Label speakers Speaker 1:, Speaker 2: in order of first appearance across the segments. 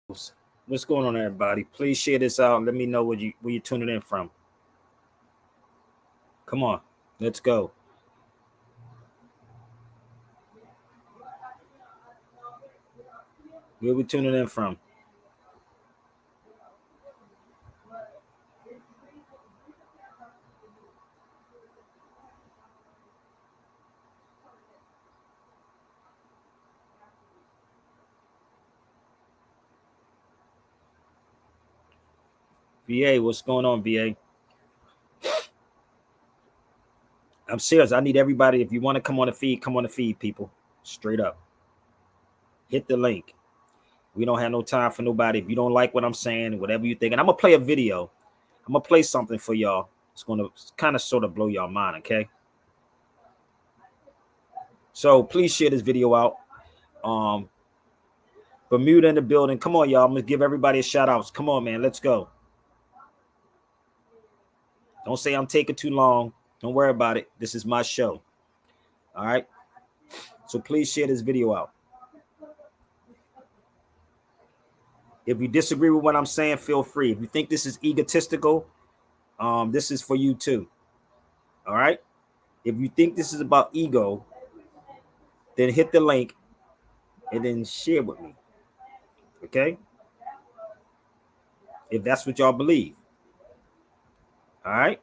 Speaker 1: What's going on, everybody? Please share this out. Let me know where you're tuning in from. Come on, let's go. Where we tuning in from? VA, what's going on, VA? I'm serious. I need everybody. If you want to come on the feed, come on the feed, people. Straight up. Hit the link. We don't have no time for nobody. If you don't like what I'm saying, whatever you think, and I'm gonna play a video. I'm gonna play something for y'all. It's gonna kind of sort of blow y'all mind, okay? So please share this video out. Um, Bermuda in the building. Come on, y'all. I'm gonna give everybody a shout outs. Come on, man. Let's go. Don't say I'm taking too long. Don't worry about it. This is my show. All right. So please share this video out. If you disagree with what I'm saying, feel free. If you think this is egotistical, this is for you too. All right. If you think this is about ego, then hit the link and then share with me. Okay. If that's what y'all believe. All right.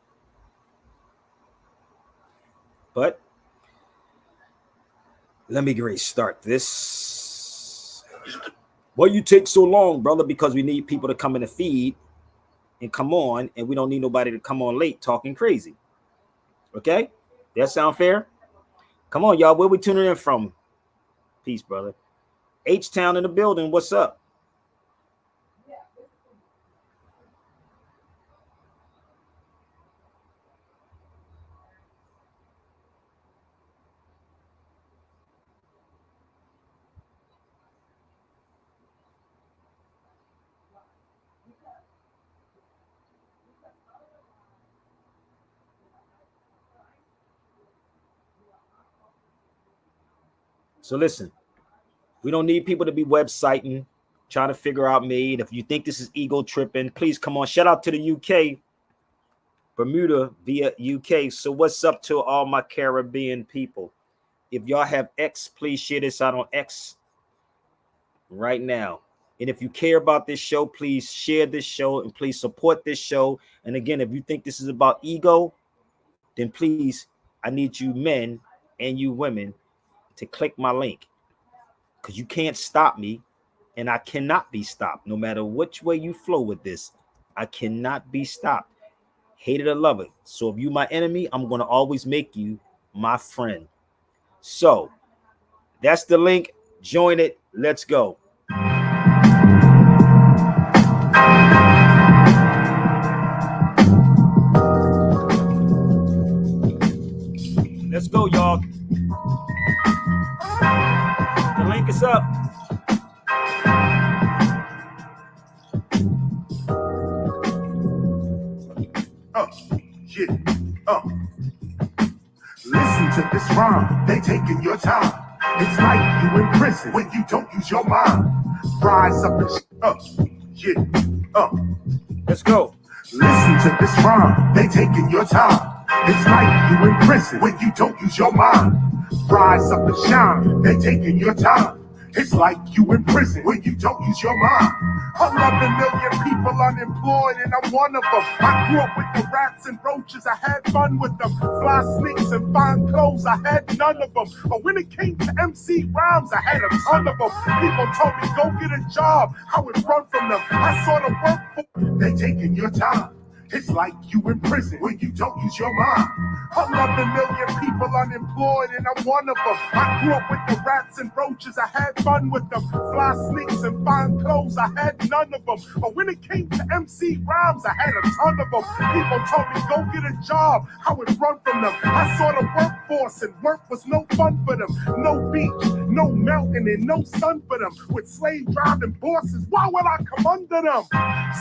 Speaker 1: But let me start this. Why you take so long, brother? Because we need people to come in the feed and come on, and we don't need nobody to come on late talking crazy. Okay? That sound fair? Come on, y'all. Where we tuning in from? Peace, brother. H-Town in the building. What's up? So listen, we don't need people to be websiting, trying to figure out me. If you think this is ego tripping, please come on. Shout out to the UK, Bermuda via UK. So what's up to all my Caribbean people? If y'all have X, please share this out on X right now. And if you care about this show, please share this show and please support this show. And again, if you think this is about ego, then please, I need you men and you women to click my link, because you can't stop me and I cannot be stopped. No matter which way you flow with this, I cannot be stopped. Hate it or love it. So if you my enemy, I'm going to always make you my friend. So that's the link. Join it. Let's go. Let's go, y'all. The link is up.
Speaker 2: Listen to this rhyme, they taking your time. It's like you in prison when you don't use your mind. Rise up and
Speaker 1: Let's go.
Speaker 2: Listen to this rhyme, they taking your time. It's like you in prison when you don't use your mind. Rise up and shine, they taking your time. It's like you in prison when you don't use your mind. 11 million people unemployed and I'm one of them. I grew up with the rats and roaches, I had fun with them. Fly sneaks and fine clothes, I had none of them. But when it came to MC rhymes, I had a ton of them. People told me go get a job, I would run from them. I saw the work for they taking your time. It's like you in prison when you don't use your mind. 11 million people unemployed and I'm one of them. I grew up with the rats and roaches, I had fun with them. Fly sneaks and fine clothes, I had none of them. But when it came to MC rhymes, I had a ton of them. People told me go get a job, I would run from them. I saw the workforce and work was no fun for them. No beach, no mountain and no sun for them. With slave driving bosses, why would I come under them?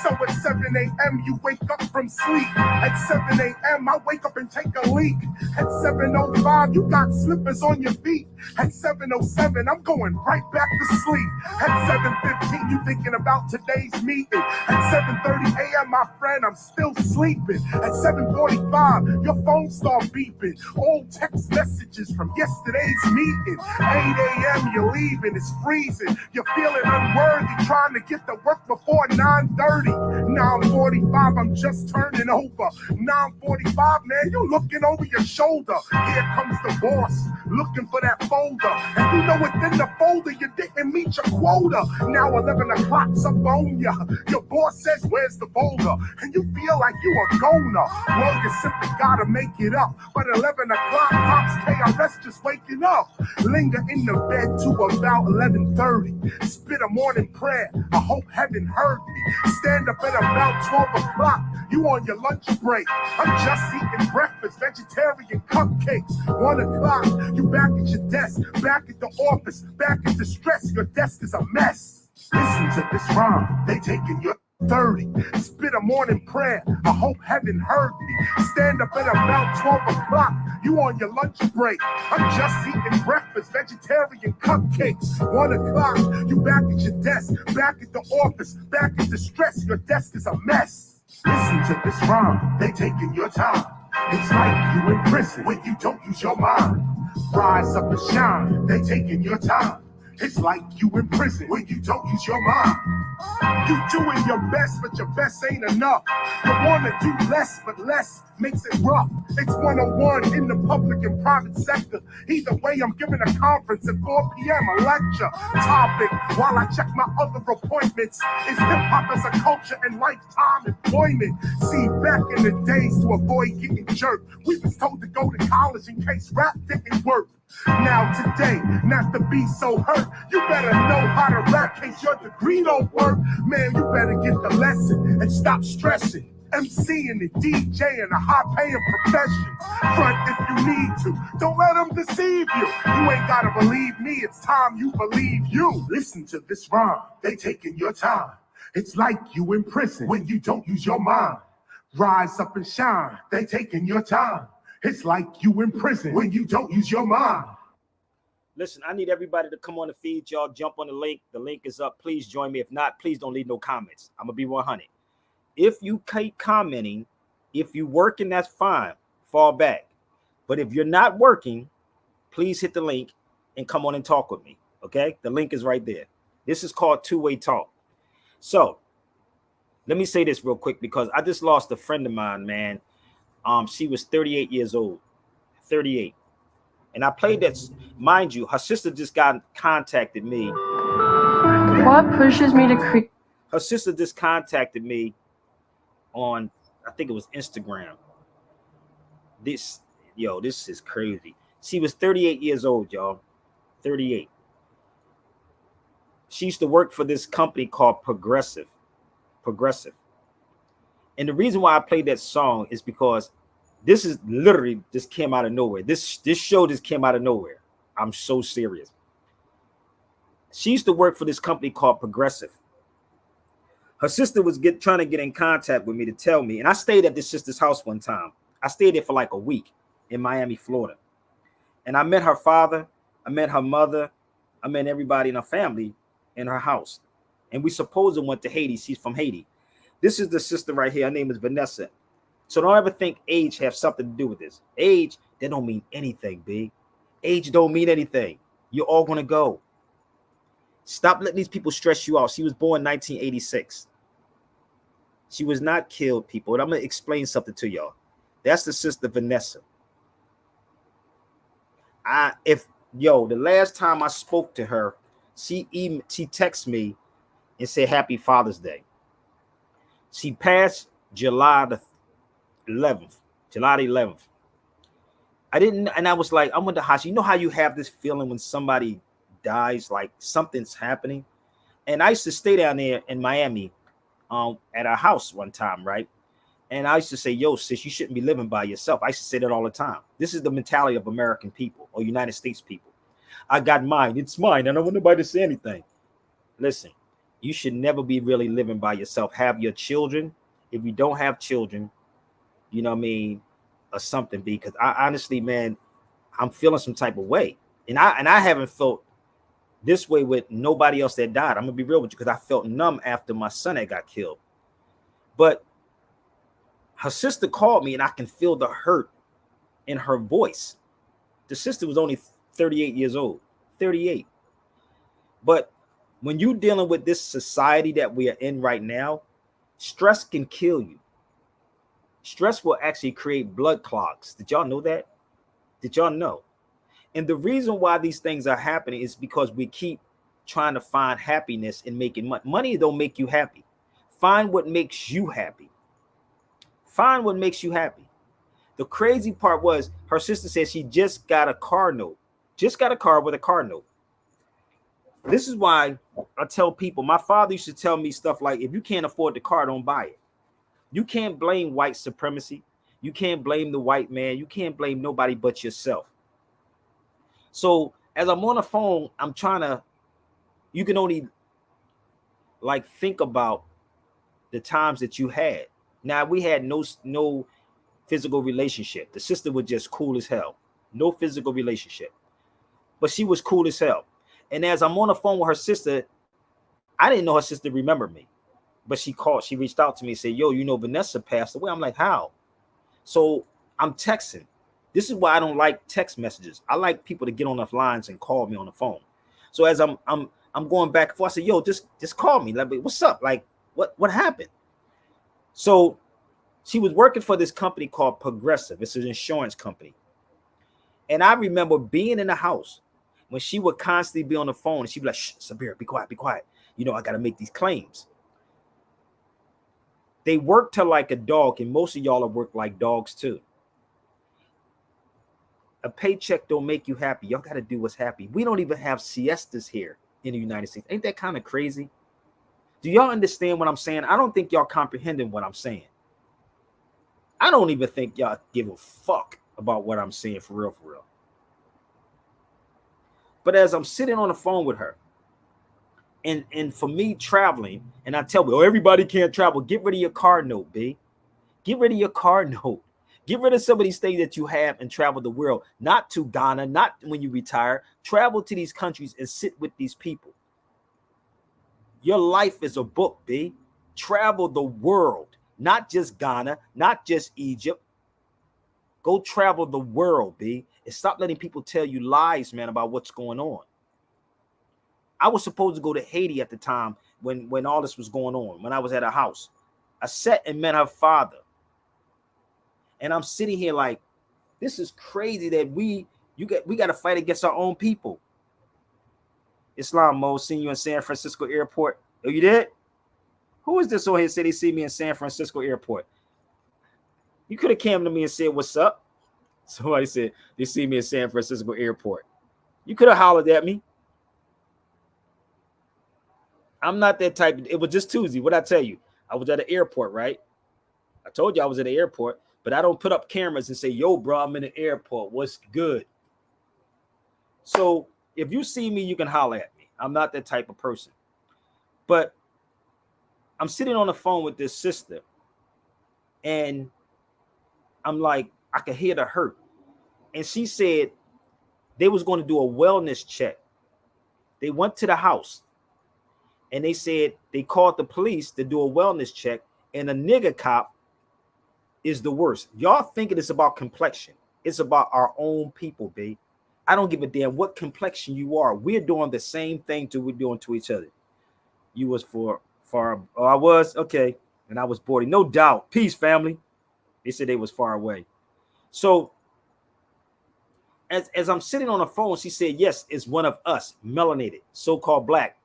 Speaker 2: So at 7 a.m. you wake up from sleep. At 7 a.m. I wake up and take a leak. At 7:05 you got slippers on your feet. At 7:07, I'm going right back to sleep. At 7:15, you thinking about today's meeting. At 7:30 a.m., my friend, I'm still sleeping. At 7:45, your phone start beeping. Old text messages from yesterday's meeting. 8 a.m., you're leaving, it's freezing. You're feeling unworthy, trying to get to work before 9:30. 9:45, I'm just turning over. 9:45, man, you looking over your shoulder. Here comes the boss, looking for that folder. And you know within the folder, you didn't meet your quota. Now 11 o'clock's up on ya. Your boss says, where's the folder? And you feel like you a goner. Well, you simply gotta make it up. But 11 o'clock, pops KRS just waking up. Linger in the bed to about 11:30. Spit a morning prayer, I hope heaven heard me. Stand up at about 12 o'clock, you on your lunch break. I'm just eating breakfast, vegetarian cupcakes. 1 o'clock, you back at your desk, back at the office, back in distress, your desk is a mess. Listen to this rhyme, they taking your 30. Spit a morning prayer, I hope heaven heard me. Stand up at about 12 o'clock, you on your lunch break. I'm just eating breakfast, vegetarian cupcakes. 1 o'clock, you back at your desk, back at the office, back in distress, your desk is a mess. Listen to this rhyme, they taking your time. It's like you in prison when you don't use your mind. Rise up and shine, they taking your time. It's like you in prison when you don't use your mind. You doing your best, but your best ain't enough. You wanna do less, but less makes it rough. It's 101 in the public and private sector. Either way, I'm giving a conference at 4 p.m. a lecture. Topic, while I check my other appointments, is hip-hop as a culture and lifetime employment. See, back in the days, to avoid getting jerked, we was told to go to college in case rap didn't work. Now today, not to be so hurt, you better know how to rap in case your degree don't work. Man, you better get the lesson and stop stressing. MCing and DJing a high-paying profession. Front if you need to. Don't let them deceive you. You ain't gotta believe me. It's time you believe you. Listen to this rhyme. They taking your time. It's like you in prison when you don't use your mind. Rise up and shine. They taking your time. It's like you in prison when you don't use your mind.
Speaker 1: Listen, I need everybody to come on the feed, y'all. Jump on the link. The link is up. Please join me. If not, please don't leave no comments. I'm going to be 100. If you keep commenting, if you working, that's fine. Fall back. But if you're not working, please hit the link and come on and talk with me. Okay? The link is right there. This is called two-way talk. So let me say this real quick because I just lost a friend of mine, man. She was 38 years old. 38. And I played that, mind you, her sister just contacted me.
Speaker 3: What pushes me to create?
Speaker 1: Her sister just contacted me on, I think it was Instagram. This is crazy. She was 38 years old, y'all. 38. She used to work for this company called Progressive. And the reason why I played that song is because this is literally just came out of nowhere. This show just came out of nowhere. I'm so serious. She used to work for this company called Progressive. Her sister was trying to get in contact with me to tell me, and I stayed at this sister's house one time. I stayed there for like a week in Miami, Florida. And I met her father, I met her mother, I met everybody in her family in her house. And we supposedly went to Haiti. She's from Haiti. This is the sister right here. Her name is Vanessa. So don't ever think age has something to do with this. Age, that don't mean anything, big. Age don't mean anything. You're all going to go. Stop letting these people stress you out. She was born in 1986. She was not killed, people. And I'm going to explain something to y'all. That's the sister Vanessa. The last time I spoke to her, she texted me and said Happy Father's Day. She passed July the 11th. I was like, I wonder how you know how you have this feeling when somebody dies, like something's happening. And I used to stay down there in Miami at our house one time, right? And I used to say, yo, sis, you shouldn't be living by yourself. I used to say that all the time. This is the mentality of American people or United States people. I got mine. It's mine. I don't want nobody to say anything. Listen, you should never be really living by yourself. Have your children. If you don't have children, you know what I mean, or something, because I honestly, man, I'm feeling some type of way. And I haven't felt this way with nobody else that died. I'm gonna be real with you, because I felt numb after my son had got killed. But her sister called me, and I can feel the hurt in her voice. The sister was only 38 years old, 38. But when you're dealing with this society that we are in right now, stress can kill you. Stress will actually create blood clots. Did y'all know that? Did y'all know? And the reason why these things are happening is because we keep trying to find happiness in making money. Money don't make you happy. Find what makes you happy. Find what makes you happy. The crazy part was her sister said she just got a car note. Just got a car with a car note. This is why I tell people, my father used to tell me stuff like, if you can't afford the car, don't buy it. You can't blame white supremacy. You can't blame the white man. You can't blame nobody but yourself. So as I'm on the phone, I'm trying to, you can only like think about the times that you had. Now, we had no physical relationship. The sister was just cool as hell. No physical relationship. But she was cool as hell. And as I'm on the phone with her sister, I didn't know her sister remembered me. But she reached out to me and said, yo, you know, Vanessa passed away. I'm like, how? So I'm texting. This is why I don't like text messages. I like people to get on the lines and call me on the phone. So as I'm going back and forth, I said, yo, just call me. Like, what's up? Like, what happened? So she was working for this company called Progressive. It's an insurance company. And I remember being in the house when she would constantly be on the phone and she'd be like, shh, Sabir, be quiet, be quiet. You know, I got to make these claims. They worked her like a dog, and most of y'all are worked like dogs too. A paycheck don't make you happy. Y'all got to do what's happy. We don't even have siestas here in the United States. Ain't that kind of crazy? Do y'all understand what I'm saying? I don't think y'all comprehending what I'm saying. I don't even think y'all give a fuck about what I'm saying for real, for real. But as I'm sitting on the phone with her, and for me traveling, and I tell me, oh, everybody can't travel. Get rid of your car note, B. Get rid of your car note. Get rid of some of these things that you have and travel the world. Not to Ghana, not when you retire. Travel to these countries and sit with these people. Your life is a book, B. Travel the world, not just Ghana, not just Egypt. Go travel the world, B. And stop letting people tell you lies, man, about what's going on. I was supposed to go to Haiti at the time when all this was going on, when I was at her house. I sat and met her father. And I'm sitting here like, this is crazy that we got to fight against our own people. Islam Mo, seen you in San Francisco airport. Oh, you did? Who is this on here said they see me in San Francisco airport? You could have came to me and said, what's up? Somebody said they see me in San Francisco airport. You could have hollered at me. I'm not that type. It was just Tuesday. What'd I tell you? I was at the airport, right? I told you I was at the airport, but I don't put up cameras and say, yo, bro, I'm in the airport. What's good? So if you see me, you can holler at me. I'm not that type of person. But I'm sitting on the phone with this sister, and I'm like, I could hear the hurt. And she said they was going to do a wellness check. They went to the house. And they said they called the police to do a wellness check, and a nigger cop is the worst. Y'all thinking it's about complexion. It's about our own people, B. I don't give a damn what complexion you are. We're doing the same thing we're doing to each other. You was far. Oh, I was? Okay. And I was boarding. No doubt. Peace, family. They said they was far away. So as I'm sitting on the phone, she said, yes, it's one of us, melanated, so-called black,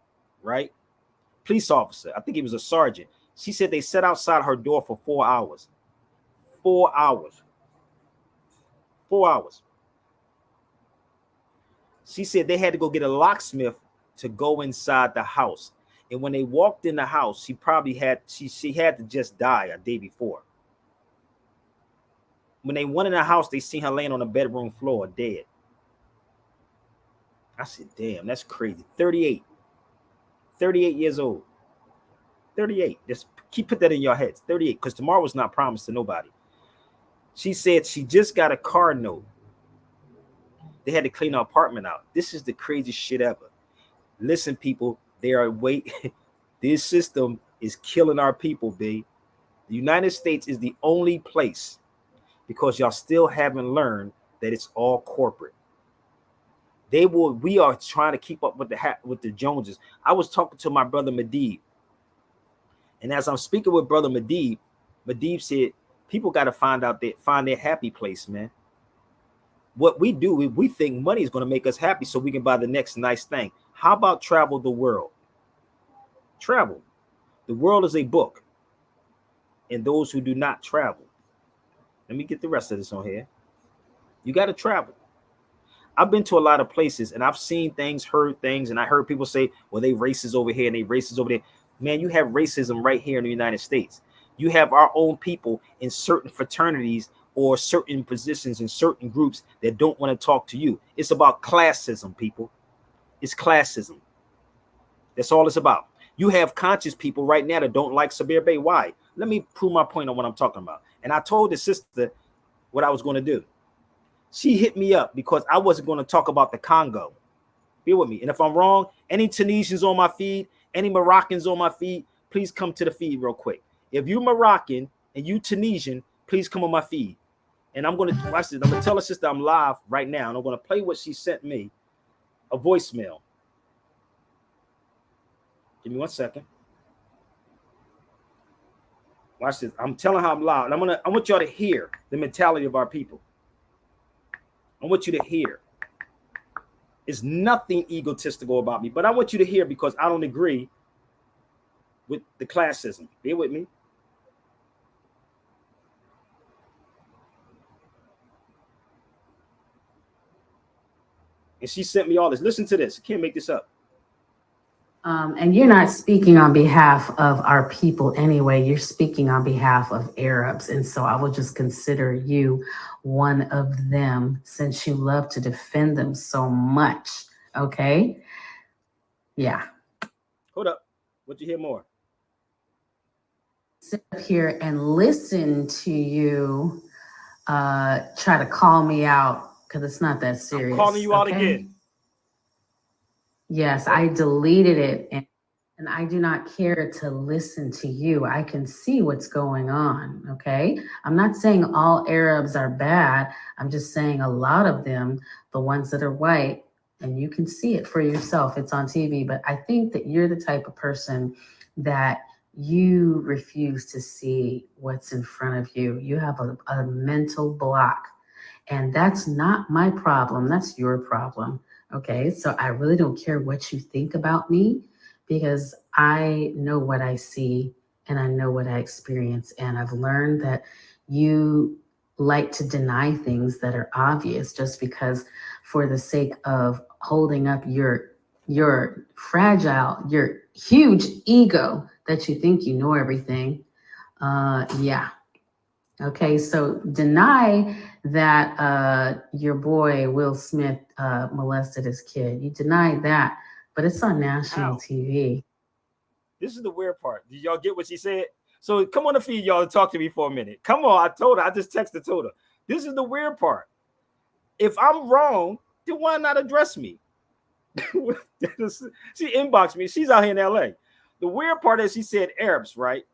Speaker 1: right? Police officer. I think he was a sergeant. She said they sat outside her door for 4 hours. 4 hours. 4 hours. She said they had to go get a locksmith to go inside the house. And when they walked in the house, she had to just die a day before. When they went in the house, they seen her laying on the bedroom floor dead. I said, damn, that's crazy. 38 years old. 38. Just put that in your heads. 38, because tomorrow's not promised to nobody. She said she just got a car note. They had to clean our apartment out. This is the craziest shit ever. Listen, people, they are this system is killing our people, B. The United States is the only place, because y'all still haven't learned that it's all corporate. We are trying to keep up with the Joneses. I was talking to my brother Medib, and as I'm speaking with brother Medib said, people got to find their happy place, man. What we do, we think money is going to make us happy so we can buy the next nice thing. How about travel the world? Travel. The world is a book, and those who do not travel. Let me get the rest of this on here. You got to travel. I've been to a lot of places, and I've seen things, heard things, and I heard people say, well, they racist over here and they racist over there. Man, you have racism right here in the United States. You have our own people in certain fraternities or certain positions in certain groups that don't want to talk to you. It's about classism, people. It's classism. That's all it's about. You have conscious people right now that don't like Sabir Bey. Why? Let me prove my point on what I'm talking about. And I told the sister what I was going to do. She hit me up because I wasn't going to talk about the Congo. Be with me. And if I'm wrong, any Tunisians on my feed, any Moroccans on my feed, please come to the feed real quick. If you Moroccan and you Tunisian, please come on my feed. And I'm going to watch this. I'm going to tell her sister I'm live right now, and I'm going to play what she sent me, a voicemail. Give me 1 second. Watch this. I'm telling her I'm live. And I want y'all to hear the mentality of our people. I want you to hear. It's nothing egotistical about me, but I want you to hear because I don't agree with the classism. Bear with me. And she sent me all this. Listen to this. I can't make this up.
Speaker 4: And you're not speaking on behalf of our people anyway. You're speaking on behalf of Arabs. And so I will just consider you one of them since you love to defend them so much. Okay? Yeah.
Speaker 1: Hold up. What you hear more?
Speaker 4: Sit up here and listen to you try to call me out because it's not that serious.
Speaker 1: I'm calling you out again.
Speaker 4: Yes, I deleted it and I do not care to listen to you. I can see what's going on, okay? I'm not saying all Arabs are bad. I'm just saying a lot of them, the ones that are white, and you can see it for yourself. It's on TV, but I think that you're the type of person that you refuse to see what's in front of you. You have a mental block, and that's not my problem. That's your problem. Okay, so I really don't care what you think about me because I know what I see and I know what I experience. And I've learned that you like to deny things that are obvious just because for the sake of holding up your fragile, your huge ego that you think you know everything. Yeah. Okay, so deny that your boy Will Smith molested his kid. You deny that, but it's on national TV.
Speaker 1: This is the weird part. Did y'all get what she said? So come on the feed, y'all, and talk to me for a minute. Come on, I told her. I just told her. This is the weird part. If I'm wrong, then why not address me? She inboxed me. She's out here in LA. The weird part is she said Arabs, right?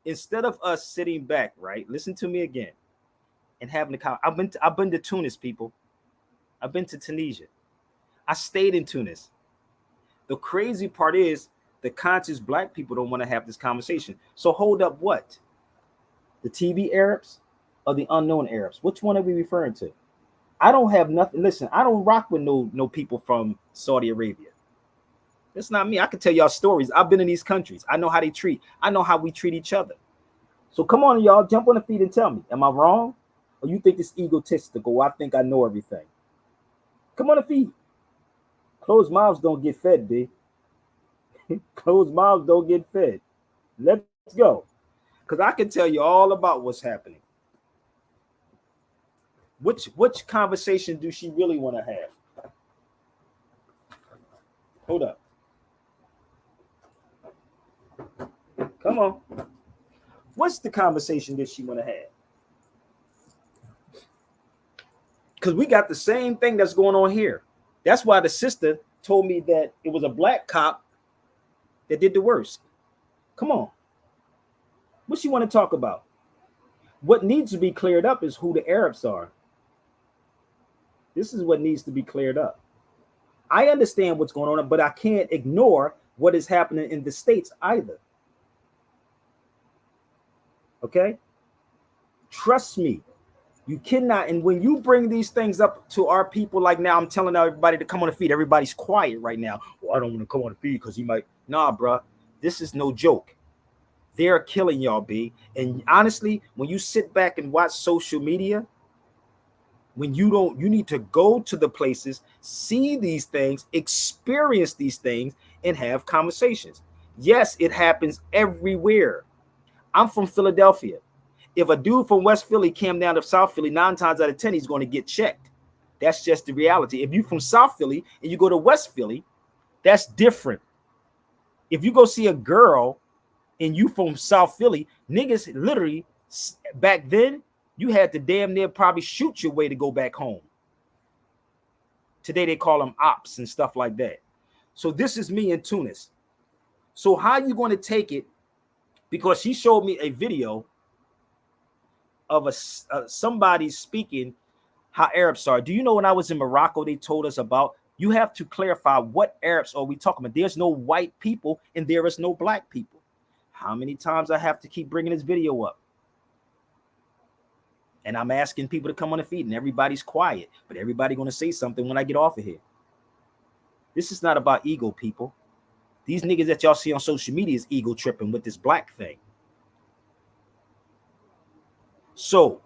Speaker 1: Instead of us sitting back, right? Listen to me again and having the conversation. I've been to Tunis, people. I've been to Tunisia. I stayed in Tunis. The crazy part is the conscious black people don't want to have this conversation. So hold up, what? The TV Arabs or the unknown Arabs? Which one are we referring to? I don't have nothing. Listen, I don't rock with no people from Saudi Arabia. That's not me. I can tell y'all stories. I've been in these countries. I know how they treat. I know how we treat each other. So come on, y'all, jump on the feet and tell me, am I wrong? Or you think it's egotistical? I think I know everything. Come on the feet. Closed mouths don't get fed, B. Closed mouths don't get fed. Let's go. Because I can tell you all about what's happening. Which conversation do she really want to have? Hold up. Come on. What's the conversation that she want to have? because we got the same thing that's going on here. That's why the sister told me that it was a black cop that did the worst. Come on. What you want to talk about? What needs to be cleared up is who the Arabs are. This is what needs to be cleared up. I understand what's going on, but I can't ignore what is happening in the States either. Okay? Trust me. You cannot, and when you bring these things up to our people, like now, I'm telling everybody to come on the feed. Everybody's quiet right now. Well, I don't want to come on the feed because he might. Nah, bro, this is no joke. They're killing y'all, B. And honestly, when you sit back and watch social media, when you need to go to the places, see these things, experience these things, and have conversations. Yes, it happens everywhere. I'm from Philadelphia. If a dude from West Philly came down to South Philly, 9 times out of 10, he's going to get checked. That's just the reality. If you're from South Philly and you go to West Philly, that's different. If you go see a girl and you from South Philly, niggas literally back then, you had to damn near probably shoot your way to go back home. Today they call them ops and stuff like that. So this is me in Tunis. So how you going to take it? Because she showed me a video of somebody speaking how Arabs are. Do you know when I was in Morocco, they told us about, you have to clarify what Arabs are we talking about. There's no white people and there is no black people. How many times I have to keep bringing this video up? And I'm asking people to come on the feed and everybody's quiet, but everybody going to say something when I get off of here. This is not about ego, people. These niggas that y'all see on social media is ego tripping with this black thing. So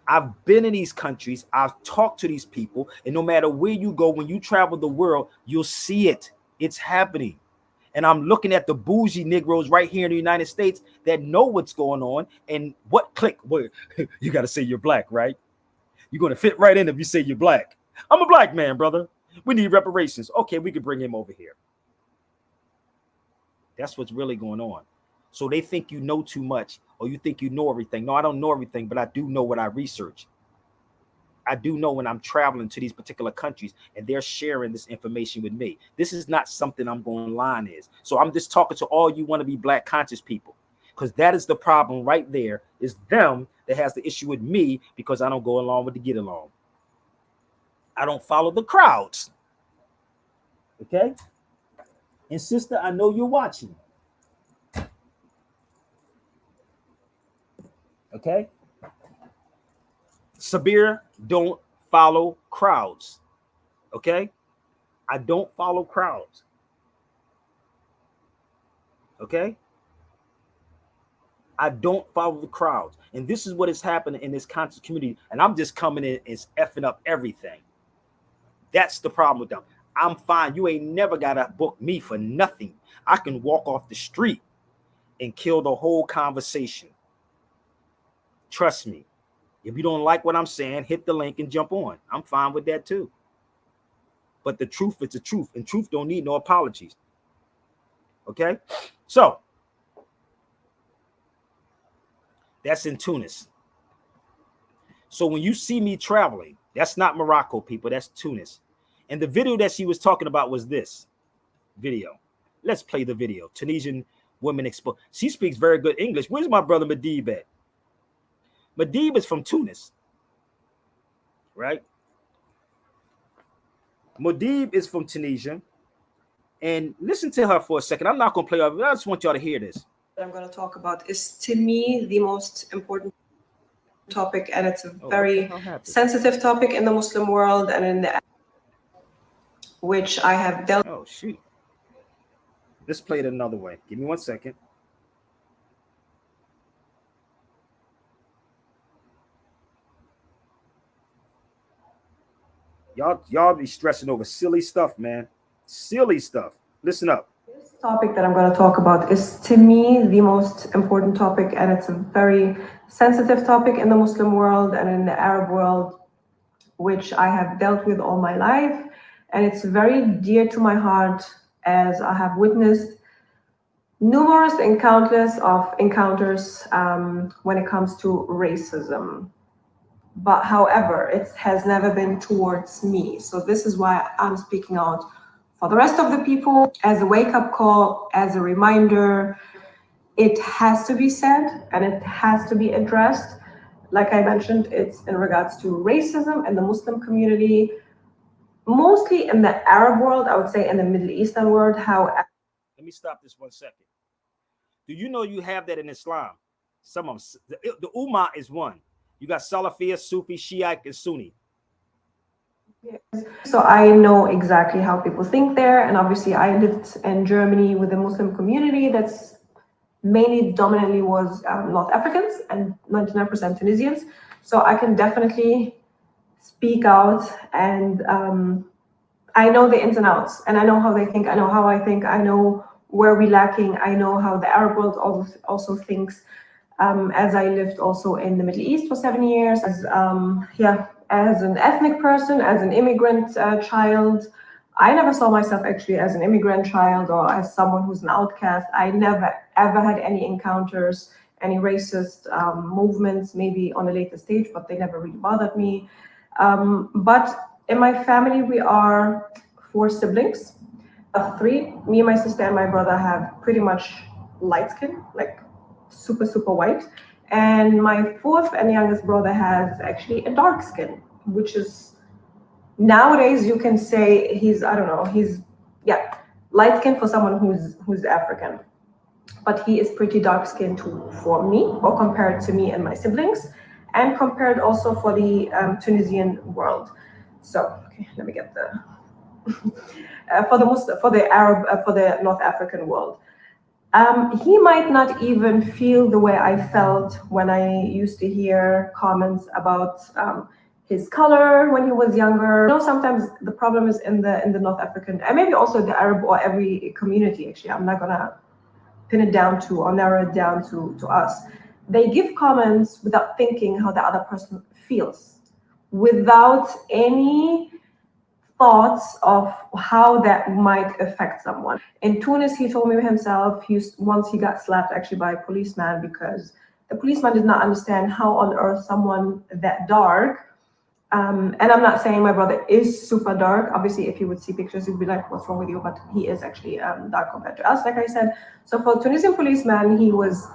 Speaker 1: I've been in these countries. I've talked to these people. And no matter where you go, when you travel the world, you'll see it. It's happening. And I'm looking at the bougie Negroes right here in the United States that know what's going on. And what click? Well, you got to say you're black, right? You're going to fit right in if you say you're black. I'm a black man, brother. We need reparations. Okay, we can bring him over here. That's what's really going on. So they think you know too much or you think you know everything. No, I don't know everything, but I do know what I research. I do know when I'm traveling to these particular countries and they're sharing this information with me. This is not something I'm going line is. So I'm just talking to all you want to be black conscious people, because that is the problem right there, is them that has the issue with me because I don't go along with the get along. I don't follow the crowds. Okay? And sister, I know you're watching. Okay? Sabir, don't follow crowds. Okay? I don't follow crowds. Okay? I don't follow the crowds. And this is what is happening in this conscious community. And I'm just coming in and effing up everything. That's the problem with them. I'm fine. You ain't never got to book me for nothing. I can walk off the street and kill the whole conversation. Trust me. If you don't like what I'm saying, hit the link and jump on. I'm fine with that too. But the truth is the truth, and truth don't need no apologies. Okay? So, that's in Tunis. So when you see me traveling, that's not Morocco, people. That's Tunis. And the video that she was talking about was this video. Let's play the video. Tunisian women exposed. She speaks very good English. Where's my brother Madib at? Madib is from Tunis, right? Madib is from Tunisia. And listen to her for a second. I'm not going to play over. I just want y'all to hear this.
Speaker 5: That I'm going to talk about is, to me, the most important topic, and it's a very sensitive topic in the Muslim world and in the which I have dealt.
Speaker 1: Oh, shoot. Let's play it another way. Give me 1 second. Y'all be stressing over silly stuff, man. Silly stuff. Listen up.
Speaker 5: This topic that I'm going to talk about is, to me, the most important topic, and it's a very sensitive topic in the Muslim world and in the Arab world, which I have dealt with all my life. And it's very dear to my heart, as I have witnessed numerous and countless of encounters when it comes to racism. But however, it has never been towards me. So this is why I'm speaking out for the rest of the people as a wake-up call, as a reminder. It has to be said and it has to be addressed. Like I mentioned, it's in regards to racism in the Muslim community, mostly in the Arab world, I would say in the Middle Eastern world. How?
Speaker 1: Let me stop this 1 second. Do you know you have that in Islam? Some of them, the Ummah is one. You got Salafiyah, Sufi, Shiite, and Sunni.
Speaker 5: So I know exactly how people think there. And obviously I lived in Germany with a Muslim community that's mainly dominantly was North Africans and 99% Tunisians. So I can definitely speak out, and I know the ins and outs, and I know how they think, I know how I think, I know where we're lacking, I know how the Arab world also thinks. As I lived also in the Middle East for 7 years, as an ethnic person, as an immigrant child, I never saw myself actually as an immigrant child or as someone who's an outcast. I never ever had any encounters, any racist movements, maybe on a later stage, but they never really bothered me. But in my family, we are 4 siblings. 3, me and my sister and my brother have pretty much light skin, like super white. And my 4th and youngest brother has actually a dark skin, which is nowadays you can say he's, I don't know, he's light skin for someone who's African, but he is pretty dark skinned for me, or compared to me and my siblings, and compared also for the Tunisian world. So okay, let me get the for the Arab, for the North African world. He might not even feel the way I felt when I used to hear comments about his color when he was younger. You know, sometimes the problem is in the North African, and maybe also the Arab or every community. Actually, I'm not gonna pin it down to or narrow it down to us. They give comments without thinking how the other person feels, without any thoughts of how that might affect someone. In Tunis, he told me himself, once he got slapped actually by a policeman because the policeman did not understand how on earth someone that dark, and I'm not saying my brother is super dark. Obviously, if you would see pictures, you'd be like, what's wrong with you? But he is actually dark compared to us, like I said. So for a Tunisian policeman, he was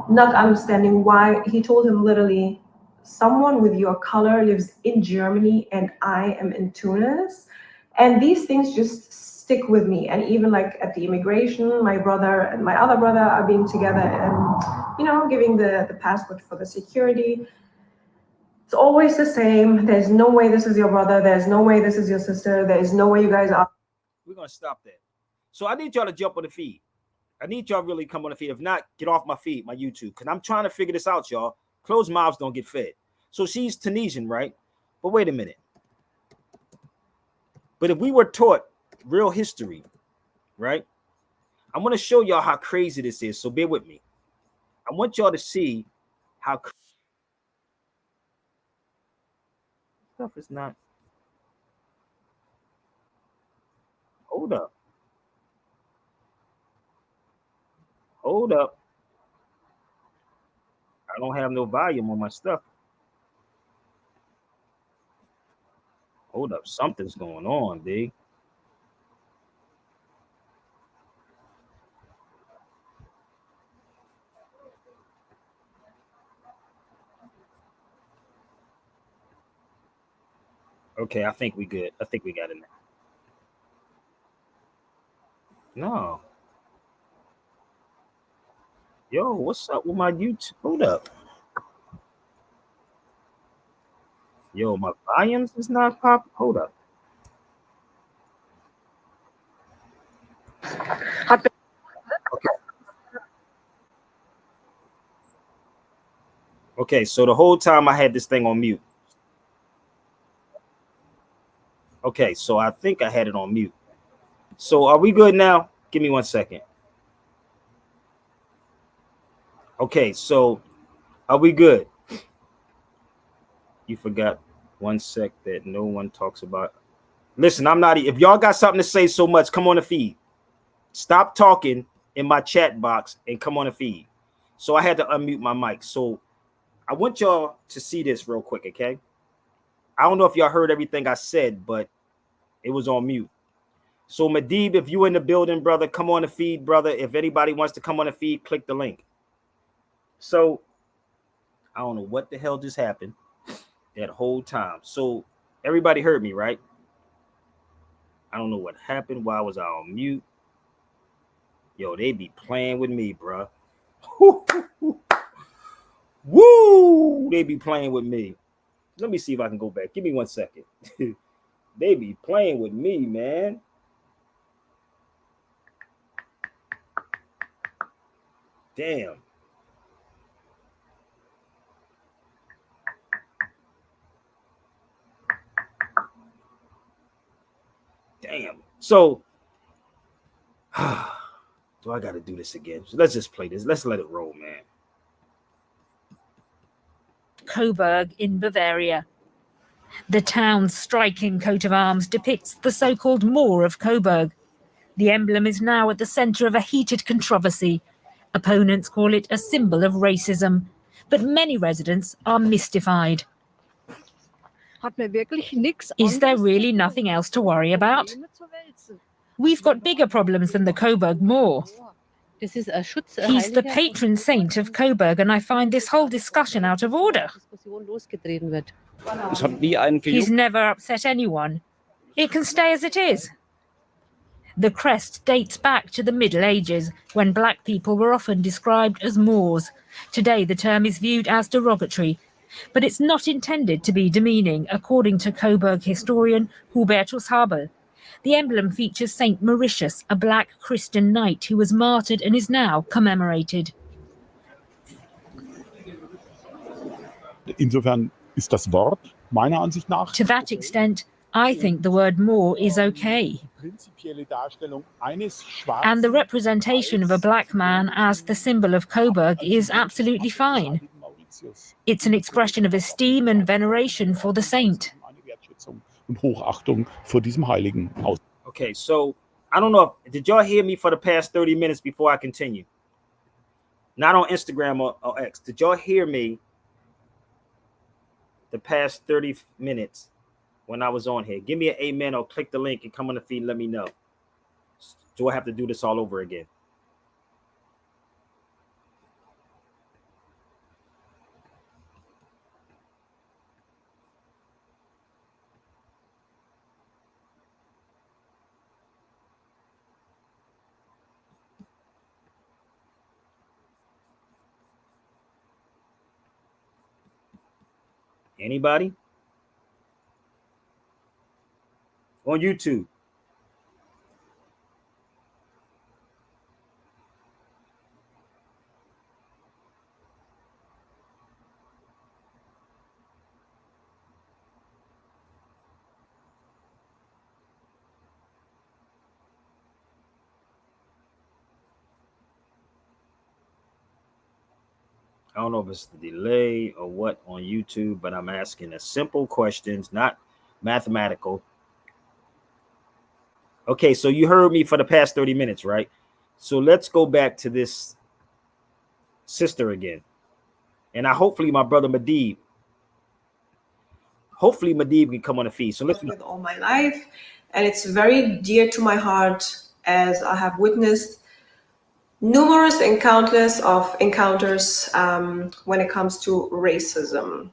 Speaker 5: not understanding why. He told him literally, someone with your color lives in Germany and I am in Tunis. And these things just stick with me. And even like at the immigration, my brother and my other brother are being together and, you know, giving the passport for the security. It's always the same. There's no way this is your brother. There's no way this is your sister. There's no way you guys are.
Speaker 1: We're going to stop that. So I need y'all to jump on the feed. I need y'all really come on the feed. If not, get off my feed, my YouTube, because I'm trying to figure this out, y'all. Closed mouths don't get fed. So she's Tunisian, right? But wait a minute. But if we were taught real history, right? I'm going to show y'all how crazy this is. So bear with me. I want y'all to see how stuff is not. Hold up. Hold up. I don't have no volume on my stuff. Hold up. Something's going on, big. Okay, I think we good. I think we got it now. No. Yo, what's up with my YouTube? Hold up. Yo, my volumes is not popping. Hold up. Okay. Okay, so the whole time I had this thing on mute. Okay, so I think I had it on mute. So are we good now? Give me 1 second. Okay, so are we good? You forgot 1 sec that no one talks about. Listen, I'm not. If y'all got something to say so much, come on the feed. Stop talking in my chat box and come on the feed. So I had to unmute my mic. So I want y'all to see this real quick, okay? I don't know if y'all heard everything I said, but it was on mute. So Madib, if you in the building, brother, come on the feed, brother. If anybody wants to come on the feed, click the link. So I don't know what the hell just happened that whole time. So everybody heard me, right? I don't know what happened. Why was I on mute? Yo, they be playing with me, bro. Woo! They be playing with me. Let me see if I can go back. Give me 1 second. They be playing with me, man. Damn. Damn. So, do I got to do this again? So let's just play this. Let's let it roll, man.
Speaker 6: Coburg in Bavaria. The town's striking coat of arms depicts the so-called Moor of Coburg. The emblem is now at the centre of a heated controversy. Opponents call it a symbol of racism, but many residents are mystified. Is there really nothing else to worry about? We've got bigger problems than the Coburg Moor. He's the patron saint of Coburg, and I find this whole discussion out of order. He's never upset anyone. It can stay as it is. The crest dates back to the Middle Ages, when black people were often described as Moors. Today the term is viewed as derogatory, but it's not intended to be demeaning, according to Coburg historian Hubertus Habel. The emblem features Saint Mauritius, a black Christian knight who was martyred and is now commemorated.
Speaker 7: Insofern ist das Wort meiner Ansicht nach.
Speaker 6: To that extent, I think the word Moor is okay. And the representation of a black man as the symbol of Coburg is absolutely fine. It's an expression of esteem and veneration for the saint.
Speaker 1: Okay, so I don't know did y'all hear me for the past 30 minutes before I continue? Not on Instagram or X. Did y'all hear me the past 30 minutes when I was on here? Give me an amen or click the link and come on the feed and let me know. Do I have to do this all over again? Anybody? On YouTube. I don't know if it's the delay or what on YouTube, but I'm asking a simple questions, not mathematical. Okay, so you heard me for the past 30 minutes, right? So let's go back to this sister again. And hopefully my brother Madib, can come on the feed. So listen.
Speaker 5: With all my life, and it's very dear to my heart as I have witnessed numerous and countless of encounters when it comes to racism.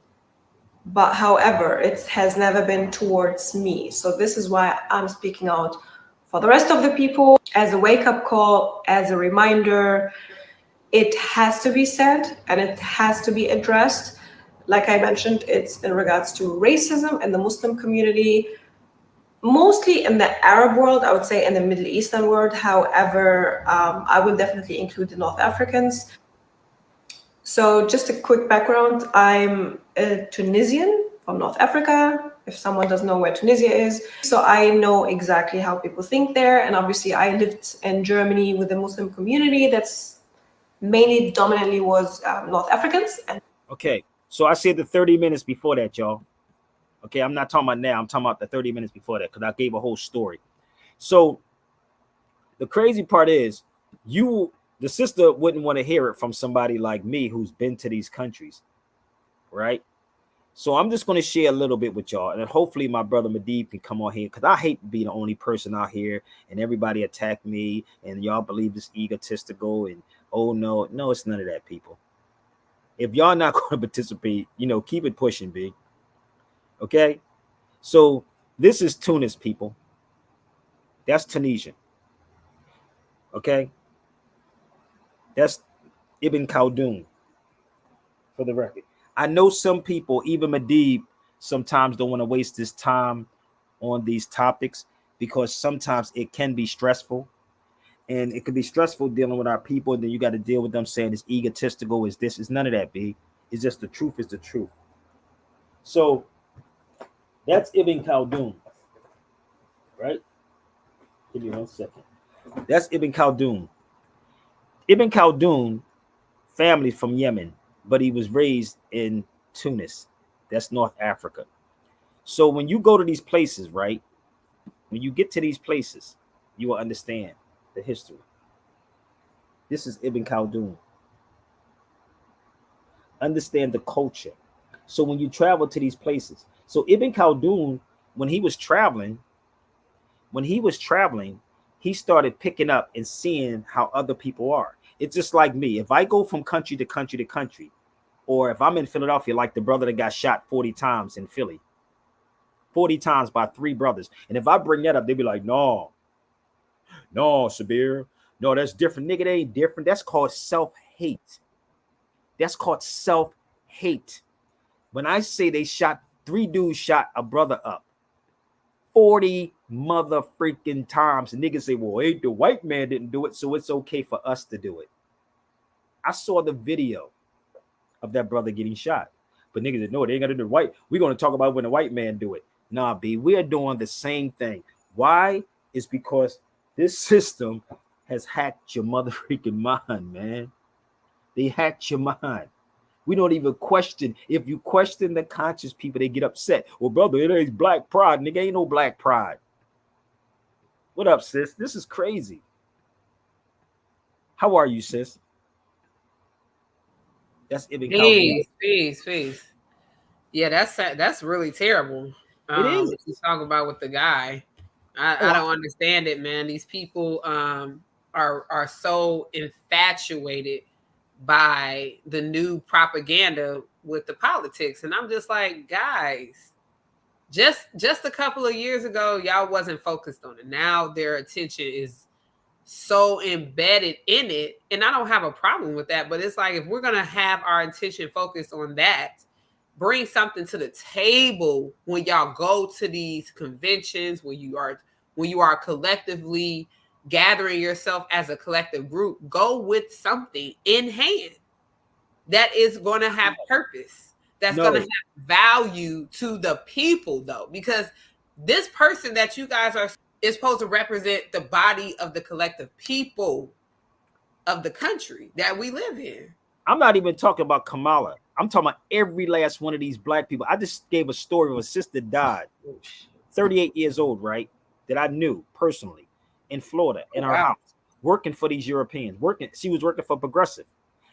Speaker 5: But however, it has never been towards me. So this is why I'm speaking out for the rest of the people as a wake-up call, as a reminder. It has to be said and it has to be addressed. Like I mentioned, it's in regards to racism in the Muslim community, mostly in the Arab world, I would say in the Middle Eastern world. However, I will definitely include the North Africans. So just a quick background, I'm a Tunisian from North Africa, if someone doesn't know where Tunisia is. So I know exactly how people think there. And obviously I lived in Germany with a Muslim community that's mainly dominantly was North Africans.
Speaker 1: Okay, so I said the 30 minutes before that, y'all. Okay, I'm not talking about now. I'm talking about the 30 minutes before that because I gave a whole story. So the crazy part is the sister wouldn't want to hear it from somebody like me who's been to these countries, right? So I'm just going to share a little bit with y'all, and then hopefully my brother Medib can come on here, because I hate being the only person out here and everybody attack me and y'all believe it's egotistical and oh no, it's none of that, people. If y'all not going to participate, keep it pushing, B. Okay, so this is Tunis, people. That's Tunisian. Okay, that's Ibn Khaldun, for the record. I know some people, even Medib, sometimes don't want to waste this time on these topics because sometimes it can be stressful, and it could be stressful dealing with our people. And then you got to deal with them saying it's egotistical, is this, is none of that, B. It's just the truth is the truth. So that's Ibn Khaldun, right? Give me 1 second. That's Ibn Khaldun. Ibn Khaldun, family from Yemen, but he was raised in Tunis. That's North Africa. So when you go to these places, right? When you get to these places, you will understand the history. This is Ibn Khaldun. Understand the culture. So when you travel to these places, so Ibn Khaldun, when he was traveling, he started picking up and seeing how other people are. It's just like me. If I go from country to country to country, or if I'm in Philadelphia, like the brother that got shot 40 times in Philly, 40 times by 3 brothers. And if I bring that up, they'd be like, no, Sabir, no, that's different. Nigga, they ain't different. That's called self-hate. That's called self-hate. When I say 3 dudes shot a brother up 40 mother freaking times, and niggas say, well, ain't the white man didn't do it, so it's okay for us to do it. I saw the video of that brother getting shot, but niggas said, no, they ain't gonna do the white. We're gonna talk about when the white man do it. Nah, B, we're doing the same thing. Why? It's because this system has hacked your mother freaking mind, man. They hacked your mind. We don't even question. If you question the conscious people, they get upset. Well, brother, it ain't black pride. Nigga, ain't no black pride. What up, sis? This is crazy. How are you, sis? That's Ibn Khaldun.
Speaker 8: Peace. Yeah, that's really terrible.
Speaker 1: It is.
Speaker 8: What you talk about with the guy. I don't understand it, man. These people are so infatuated by the new propaganda with the politics, and I'm just like, guys, just a couple of years ago, y'all wasn't focused on it. Now their attention is so embedded in it, and I don't have a problem with that, but it's like, if we're gonna have our attention focused on that, bring something to the table when y'all go to these conventions, when you are collectively gathering yourself as a collective group. Go with something in hand that is going to have purpose, that's going to have value to the people, though, because this person that you guys are is supposed to represent the body of the collective people of the country that we live in.
Speaker 1: I'm not even talking about Kamala. I'm talking about every last one of these black people. I just gave a story of a sister died, 38 years old, right? That I knew personally in Florida, in her house, working for these Europeans. She was working for Progressive,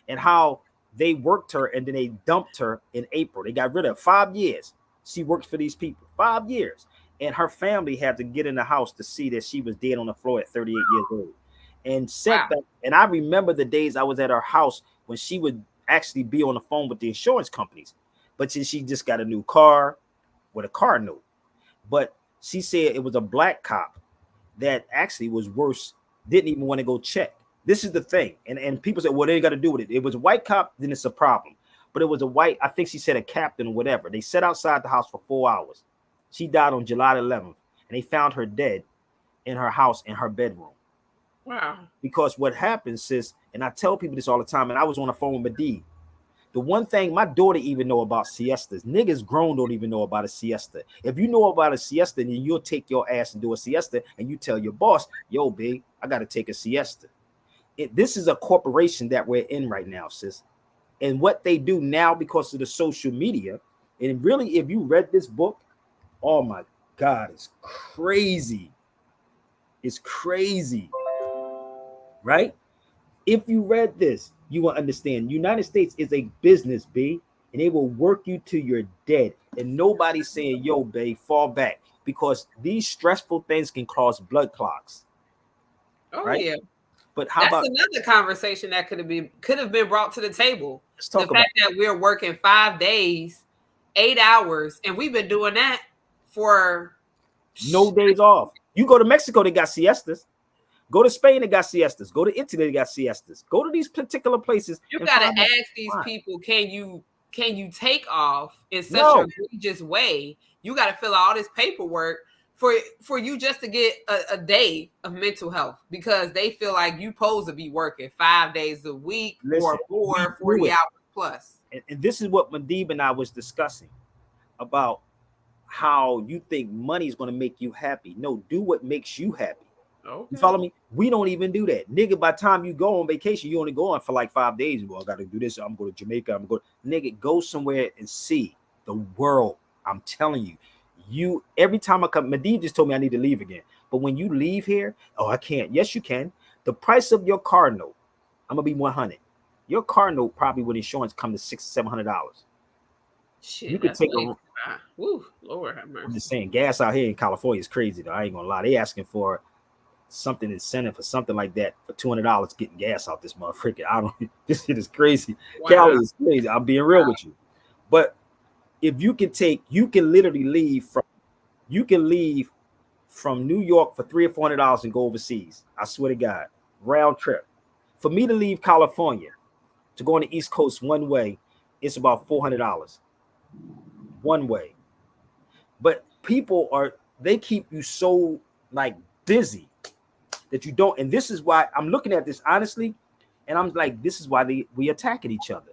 Speaker 1: and how they worked her and then they dumped her in April. They got rid of her. 5 years. She worked for these people. 5 years. And her family had to get in the house to see that she was dead on the floor at 38 years old. And said that, and I remember the days I was at her house when she would actually be on the phone with the insurance companies. But she just got a new car with a car note. But she said it was a black cop that actually was worse, didn't even want to go check. This is the thing. And people say, well, they ain't got to do with it. It was a white cop, then it's a problem. But it was a white, I think she said a captain or whatever. They sat outside the house for 4 hours. She died on July 11th, and they found her dead in her house in her bedroom.
Speaker 8: Wow.
Speaker 1: Because what happens, sis, and I tell people this all the time, and I was on the phone with Medib. The one thing my daughter even know about siestas, niggas grown don't even know about a siesta. If you know about a siesta, then you'll take your ass and do a siesta, and you tell your boss, yo, babe, I got to take a siesta. This is a corporation that we're in right now, sis. And what they do now because of the social media, and really, if you read this book, oh my God, it's crazy. It's crazy, right? If you read this, you will understand. United States is a business, B. and they will work you till you're dead. And nobody's saying, yo, babe, fall back, because these stressful things can cause blood clots.
Speaker 8: Oh
Speaker 1: right?
Speaker 8: yeah.
Speaker 1: But how
Speaker 8: That's
Speaker 1: about
Speaker 8: another conversation that could have been brought to the table.
Speaker 1: let's
Speaker 8: The
Speaker 1: talk about
Speaker 8: fact that we're working 5 days, 8 hours, and we've been doing that for
Speaker 1: no days off. You go to Mexico, they got siestas. Go to Spain, they got siestas. Go to Italy, they got siestas. Go to these particular places.
Speaker 8: You
Speaker 1: and
Speaker 8: gotta
Speaker 1: find out
Speaker 8: ask these
Speaker 1: why.
Speaker 8: people, can you take off in such
Speaker 1: No.
Speaker 8: an egregious way? You got to fill out all this paperwork for you just to get a day of mental health, because they feel like you supposed to be working 5 days a week
Speaker 1: Listen,
Speaker 8: or more,
Speaker 1: we
Speaker 8: 40
Speaker 1: do it.
Speaker 8: hours plus.
Speaker 1: And this is what Madib and I was discussing about how you think money is going to make you happy. No, do what makes you happy.
Speaker 8: Okay.
Speaker 1: You follow me? We don't even do that. Nigga, by the time you go on vacation, you only go on for like 5 days. Well, I got to do this. I'm going to Jamaica. I'm going to... Nigga, go somewhere and see the world. I'm telling you. Every time I come, Madib just told me I need to leave again. But when you leave here, oh, I can't. Yes, you can. The price of your car note, I'm going to be 100. Your car note probably with insurance come to $600-700.
Speaker 8: Shit,
Speaker 1: You could
Speaker 8: that's
Speaker 1: take
Speaker 8: way
Speaker 1: a...
Speaker 8: too high. Woo, Lord have
Speaker 1: I'm
Speaker 8: mercy.
Speaker 1: just saying, gas out here in California is crazy, though. I ain't gonna lie. They asking for something incentive for something like that for $200 getting gas out this motherfucker. I don't. This shit is crazy.
Speaker 8: Wow.
Speaker 1: Cali is crazy. I'm being real with you. But if you can literally leave from New York for $300 or $400 and go overseas. I swear to God, round trip. For me to leave California to go on the East Coast one way, it's about $400 one way. But people they keep you so like busy that you don't. And this is why I'm looking at this honestly, and I'm like, this is why we attacking each other.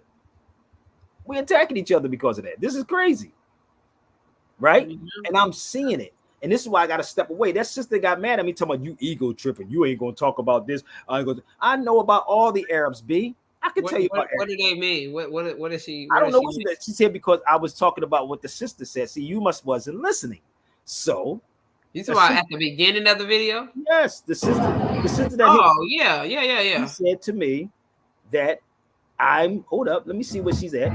Speaker 1: We're attacking each other because of that. This is crazy, right?
Speaker 8: Mm-hmm.
Speaker 1: And I'm seeing it. And this is why I got to step away. That sister got mad at me talking about you ego tripping. You ain't going to talk about this. I know about all the Arabs, B. I can tell you about
Speaker 8: what do they mean? What is she?
Speaker 1: I don't know what she said, because I was talking about what the sister said. See, you wasn't listening. So
Speaker 8: you talking about at the beginning of the video?
Speaker 1: Yes, the sister that
Speaker 8: yeah.
Speaker 1: She said to me that hold up, let me see what she's at.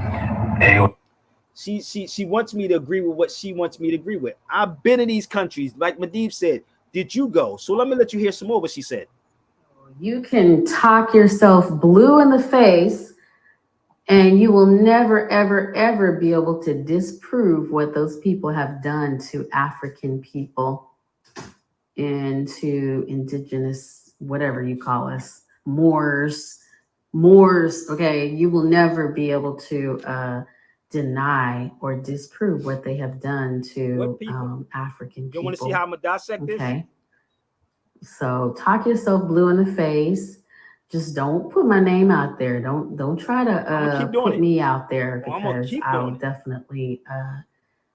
Speaker 1: She wants me to agree with what she wants me to agree with. I've been in these countries, like Madib said. Did you go? So let me let you hear some more what she said.
Speaker 4: You can talk yourself blue in the face, and you will never, ever, ever be able to disprove what those people have done to African people and to indigenous, whatever you call us, Moors, okay? You will never be able to deny or disprove what they have done to African people.
Speaker 1: You want to see how I'm going to dissect this?
Speaker 4: Okay. So talk yourself blue in the face. Just don't put my name out there. Don't try to put me out there, because I'll definitely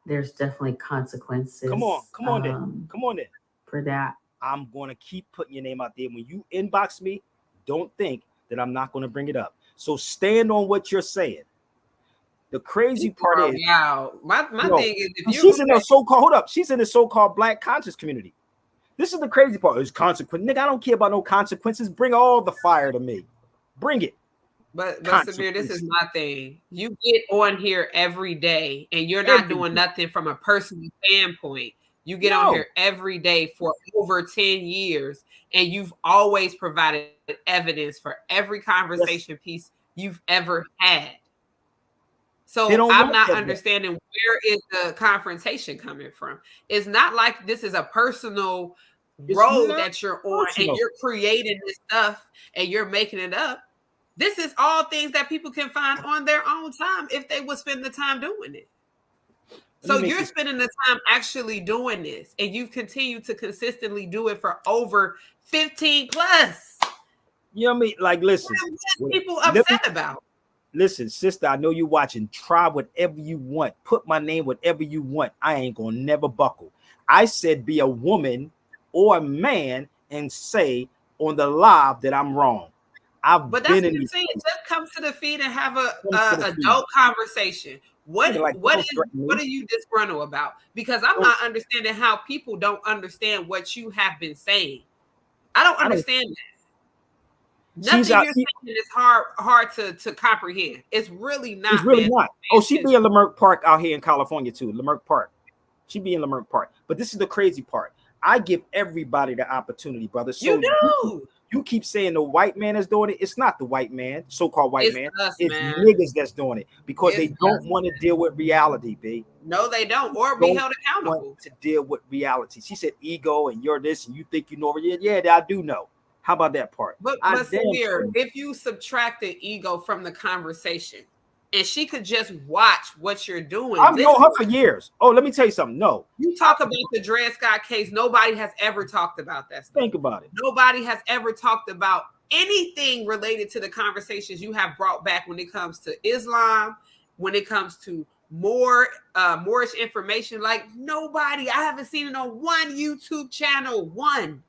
Speaker 4: there's definitely consequences.
Speaker 1: Come on then.
Speaker 4: For that.
Speaker 1: I'm going to keep putting your name out there. When you inbox me, don't think that I'm not going to bring it up. So stand on what you're saying. The crazy part is,
Speaker 8: my thing is, if
Speaker 1: she's in the so-called, hold up, she's in the so-called Black conscious community. This is the crazy part. It's consequence. Nigga, I don't care about no consequences. Bring all the fire to me. Bring it.
Speaker 8: But Samir, this is my thing. You get on here every day and you're not doing nothing from a personal standpoint. You get on here every day for over 10 years, and you've always provided evidence for every conversation piece you've ever had. So I'm not understanding where is the confrontation coming from. It's not like this is a personal road that you're on and you're creating this stuff and you're making it up. This is all things that people can find on their own time if they would spend the time doing it. So you're spending the time actually doing this, and you've continued to consistently do it for over 15 plus.
Speaker 1: You know what I mean? Like, listen.
Speaker 8: What are people upset about?
Speaker 1: Listen, sister, I know you're watching. Try whatever you want. Put my name whatever you want. I ain't gonna never buckle. I said be a woman or a man and say on the live that I'm wrong.
Speaker 8: But that's what I'm saying. Just come to the feed and have a adult conversation. What are you disgruntled about? Because I'm not understanding how people don't understand what you have been saying. I don't understand that. Nothing
Speaker 1: She's out.
Speaker 8: you're saying is hard to comprehend. It's really not.
Speaker 1: It's really
Speaker 8: man.
Speaker 1: not. Oh, she be in Leimert Park out here in California too. Leimert Park. She be in Leimert Park. But this is the crazy part. I give everybody the opportunity, brother. So
Speaker 8: You do.
Speaker 1: you keep saying the white man is doing it. It's not the white man, so-called white
Speaker 8: It's
Speaker 1: man.
Speaker 8: us,
Speaker 1: It's
Speaker 8: man.
Speaker 1: niggas that's doing it because they
Speaker 8: It's
Speaker 1: don't
Speaker 8: us.
Speaker 1: want to deal with reality, B.
Speaker 8: No, they don't, or be
Speaker 1: Don't
Speaker 8: held accountable.
Speaker 1: Want to deal with reality. She said ego and you're this and you think you know. Yeah, I do know. How about that part?
Speaker 8: But
Speaker 1: I damn
Speaker 8: Samir,
Speaker 1: sure.
Speaker 8: if you subtract the ego from the conversation, and she could just watch what you're doing.
Speaker 1: I've known her
Speaker 8: listen,
Speaker 1: for years. Oh, let me tell you something. No,
Speaker 8: you talk about the Dred Scott case. Nobody has ever talked about that stuff.
Speaker 1: think about it.
Speaker 8: Nobody has ever talked about anything related to the conversations you have brought back when it comes to Islam, when it comes to Moorish information. Like nobody, I haven't seen it on one YouTube channel. One.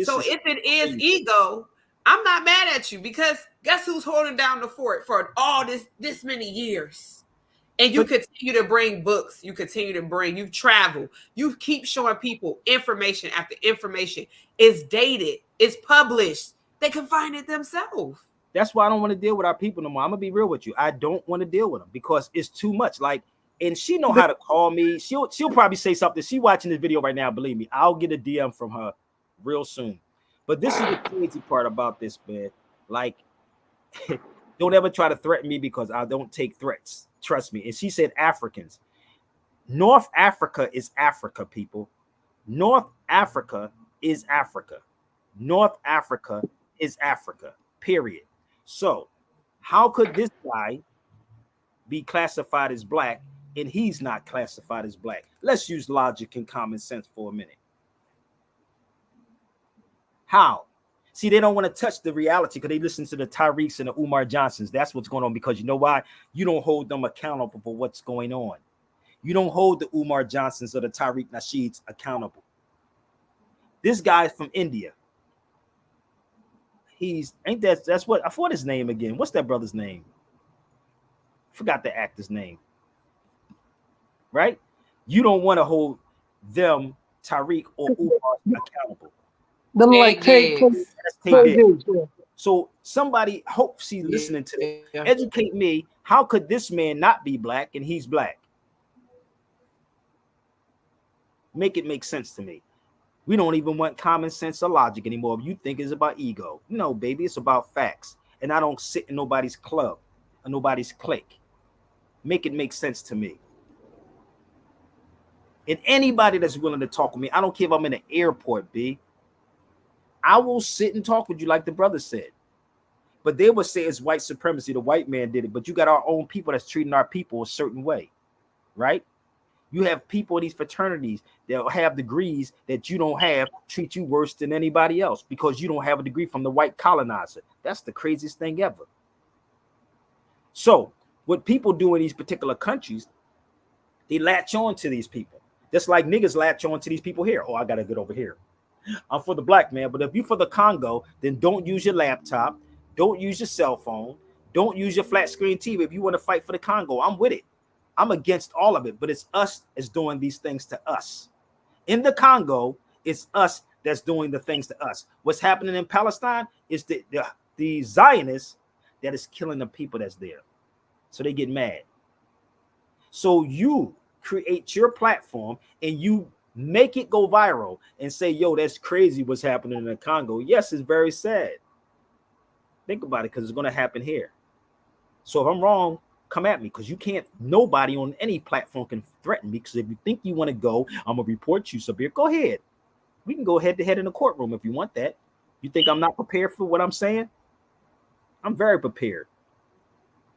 Speaker 8: So if it is ego, I'm not mad at you because guess who's holding down the fort for all this many years? And you continue to bring books, you travel, you keep showing people information after information. It's dated, it's published. They can find it themselves.
Speaker 1: That's why I don't want to deal with our people no more. I'm gonna be real with you. I don't want to deal with them because it's too much. Like, and she know how to call me. She'll probably say something. She watching this video right now. Believe me, I'll get a DM from her real soon. But this is the crazy part about this, man. Like, don't ever try to threaten me because I don't take threats. Trust me. And she said Africans. North Africa is Africa, people. North Africa is Africa. North Africa is Africa, period. So how could this guy be classified as black and he's not classified as black? Let's use logic and common sense for a minute. How? See, they don't want to touch the reality because they listen to the Tyreeks and the Umar Johnsons. That's what's going on because you know why? You don't hold them accountable for what's going on. You don't hold the Umar Johnsons or the Tariq Nasheeds accountable. This guy's from India. That's what I forgot his name again. What's that brother's name? Forgot the actor's name. Right? You don't want to hold them, Tariq or Umar, accountable.
Speaker 9: Them like take.
Speaker 1: So somebody, hope she's listening to this, educate me. How could this man not be black and he's black? Make it make sense to me. We don't even want common sense or logic anymore. You think it's about ego. No, baby, it's about facts. And I don't sit in nobody's club or nobody's clique. Make it make sense to me. And anybody that's willing to talk with me, I don't care if I'm in an airport, B. I will sit and talk with you like the brother said. But they would say it's white supremacy. The white man did it. But you got our own people that's treating our people a certain way, right? You have people in these fraternities that have degrees that you don't have, treat you worse than anybody else because you don't have a degree from the white colonizer. That's the craziest thing ever. So what people do in these particular countries, they latch on to these people. Just like niggas latch on to these people here. Oh, I got to get over here. I'm for the black man, but if you for the Congo, then don't use your laptop, don't use your cell phone, don't use your flat screen TV. If you want to fight for the Congo, I'm with it. I'm against all of it, but it's us that's doing these things to us. In the Congo, it's us that's doing the things to us. What's happening in Palestine is the Zionists that is killing the people that's there. So they get mad. So you create your platform and you make it go viral and say, yo, that's crazy what's happening in the Congo. Yes, it's very sad. Think about it because it's going to happen here. So if I'm wrong, come at me because you can't, nobody on any platform can threaten me because if you think you want to go, I'm going to report you, Sabir. Go ahead. We can go head to head in the courtroom if you want that. You think I'm not prepared for what I'm saying? I'm very prepared.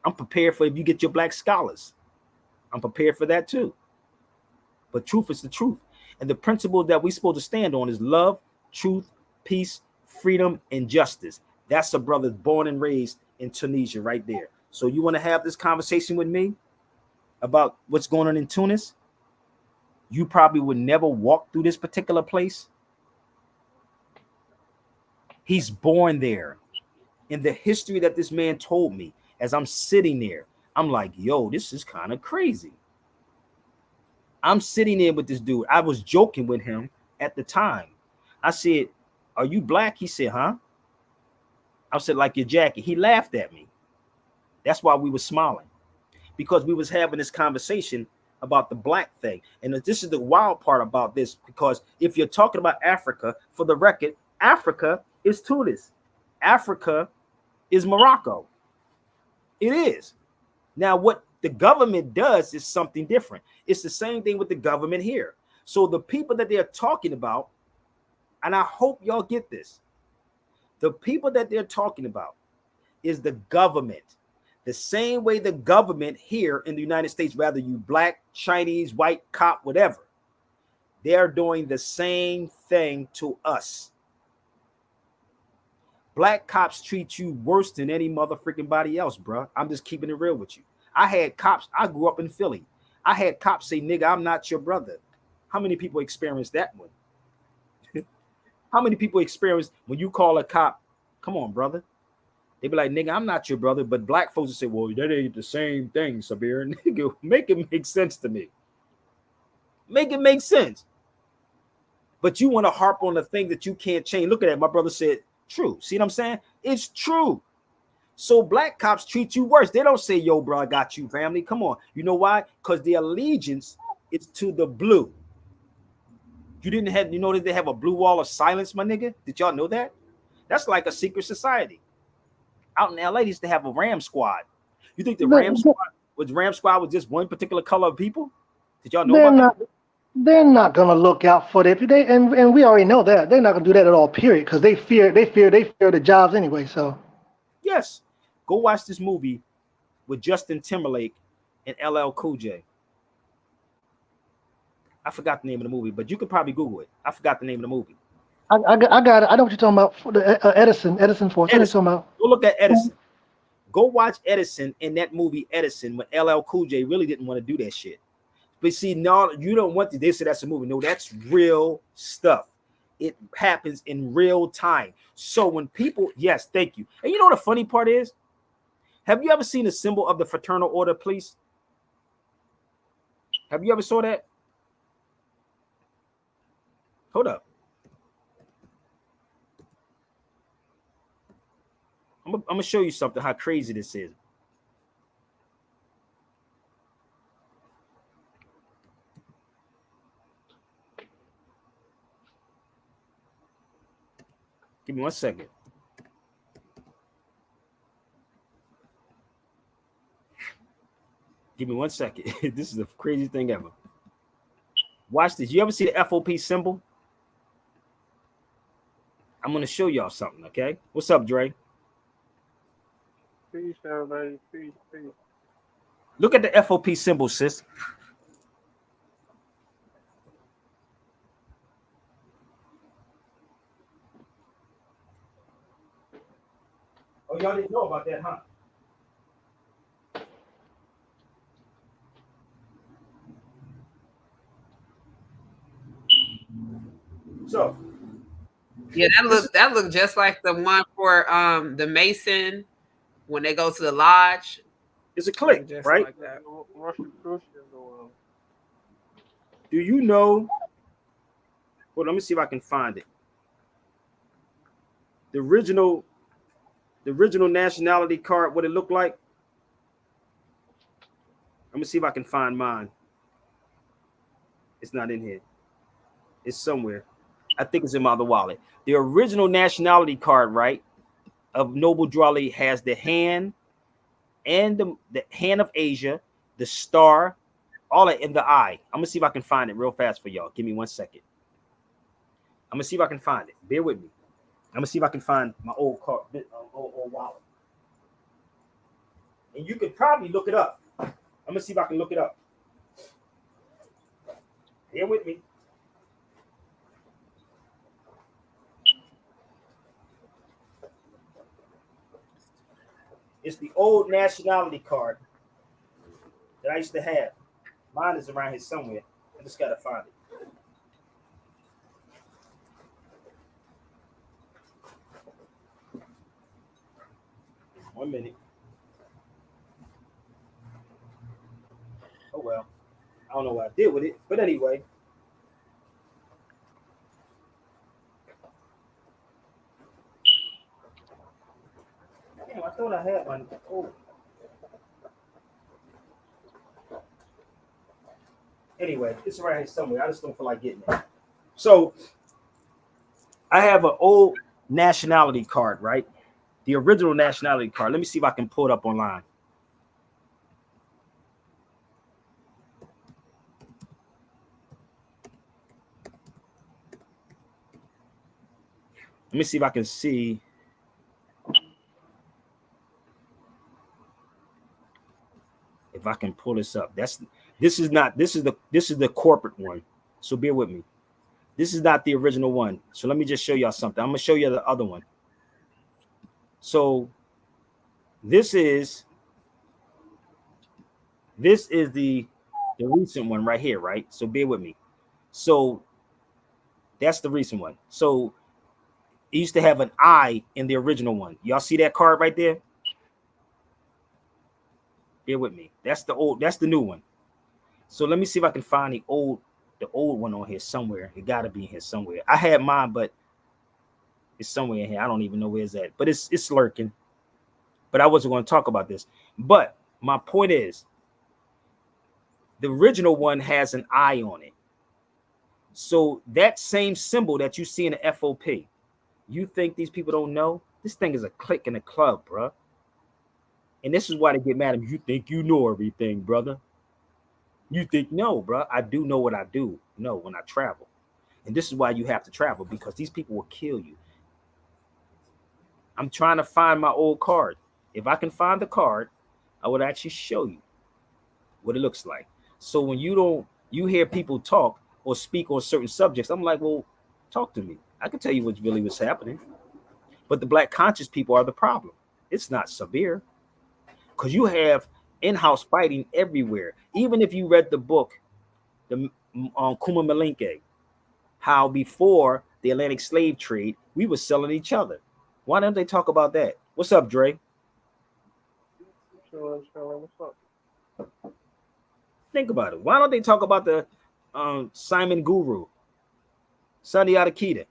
Speaker 1: I'm prepared for if you get your black scholars. I'm prepared for that too. But truth is the truth. And the principle that we're supposed to stand on is love, truth, peace, freedom, and justice. That's a brother born and raised in Tunisia right there. So you want to have this conversation with me about what's going on in Tunis? You probably would never walk through this particular place. He's born there. In the history that this man told me, as I'm sitting there, I'm like, yo, this is kind of crazy. I'm sitting there with this dude. I was joking with him at the time. I said, are you black? He said, huh? I said, like your jacket. He laughed at me. That's why we were smiling, because we was having this conversation about the black thing. And this is the wild part about this, because if you're talking about Africa, for the record, Africa is Tunis. Africa is Morocco. It is. Now, what the government does is something different. It's the same thing with the government here. So the people that they're talking about, and I hope y'all get this, the people that they're talking about is the government. The same way the government here in the United States, whether you black, Chinese, white, cop, whatever, they're doing the same thing to us. Black cops treat you worse than any motherfucking body else, bro. I'm just keeping it real with you. I had cops. I grew up in Philly. I had cops say, nigga, I'm not your brother. How many people experienced that one? How many people experienced when you call a cop, come on, brother? They be like, nigga, I'm not your brother. But black folks will say, well, that ain't the same thing, Sabir. Nigga, make it make sense to me. Make it make sense. But you want to harp on the thing that you can't change. Look at that. My brother said, true. See what I'm saying? It's true. So black cops treat you worse. They don't say, yo, bro, I got you, family. Come on. You know why? Because the allegiance is to the blue. You didn't have, you know that they have a blue wall of silence, my nigga? Did y'all know that? That's like a secret society. Out in LA, they used to have a Ram Squad. You think the Ram Squad was just one particular color of people? Did y'all know about that?
Speaker 9: They're not gonna look out for them. And we already know that they're not gonna do that at all. Period. Because they fear the jobs anyway. So
Speaker 1: yes, go watch this movie with Justin Timberlake and LL Cool J. I forgot the name of the movie, but you could probably Google it. I forgot the name of the movie.
Speaker 9: I got it. I know what you're talking about. For the Edison Force.
Speaker 1: Edison.
Speaker 9: Talking about.
Speaker 1: Go look at Edison. Go watch Edison in that movie Edison when LL Cool J really didn't want to do that shit. But see, no, you don't want to. They say that's a movie. No, that's real stuff. It happens in real time. So when people, yes, thank you. And you know what the funny part is? Have you ever seen a symbol of the Fraternal Order, please? Have you ever saw that? Hold up. I'm gonna show you something, how crazy this is. Give me 1 second. Give me 1 second. This is the craziest thing ever. Watch this. You ever see the FOP symbol? I'm going to show y'all something, okay? What's up, Dre?
Speaker 10: Peace, everybody. Peace.
Speaker 1: Look at the FOP symbol, sis. Oh, y'all didn't know about that, huh? So,
Speaker 8: yeah, that looked just like the one for the Mason when they go to the lodge.
Speaker 1: It's a click,
Speaker 8: just
Speaker 1: right?
Speaker 8: like that.
Speaker 10: Russian Christians or
Speaker 1: Do you know? Well, let me see if I can find it. The original nationality card, what it looked like. Let me see if I can find mine. It's not in here. It's somewhere. I think it's in my other wallet. The original nationality card, right, of Noble Drew Ali has the hand and the hand of Asia, the star, all that in the eye. I'm gonna see if I can find it real fast for y'all. Give me 1 second. I'm gonna see if I can find it. Bear with me. I'm gonna see if I can find my old card, old wallet. And you could probably look it up. I'm gonna see if I can look it up. Bear with me. It's the old nationality card that I used to have. Mine is around here somewhere. I just gotta find it. 1 minute. Oh well. I don't know what I did with it, but anyway. thought I had one. Oh. Anyway, it's right here somewhere. I just don't feel like getting it. So I have an old nationality card, right? The original nationality card. Let me see if I can pull it up online. Let me see if I can see. If I can pull this up. This is the corporate one. So bear with me. This is not the original one. So let me just show y'all something. I'm gonna show you the other one. So this is the recent one right here, right? So bear with me. So that's the recent one. So it used to have an I in the original one. Y'all see that card right there? Bear with me. That's the new one. So let me see if I can find the old one on here somewhere. It gotta be in here somewhere. I had mine, but it's somewhere in here. I don't even know where it's at, but it's lurking. But I wasn't going to talk about this. But my point is, the original one has an I on it. So that same symbol that you see in the FOP, you think these people don't know? This thing is a clique in a club, bro. And this is why they get mad at me. You think you know everything, brother. You think, no, bro. I do know what I do know when I travel. And this is why you have to travel, because these people will kill you. I'm trying to find my old card. If I can find the card, I would actually show you what it looks like. So when you hear people talk or speak on certain subjects, I'm like, well, talk to me. I can tell you what really was happening. But the black conscious people are the problem. It's not severe, because you have in-house fighting everywhere. Even if you read the book, the Kuma Malinke, how before the Atlantic slave trade, we were selling each other. Why don't they talk about that? What's up, Dre?
Speaker 10: Sure, what's up?
Speaker 1: Think about it. Why don't they talk about the Simon Guru, Sunny Adakita?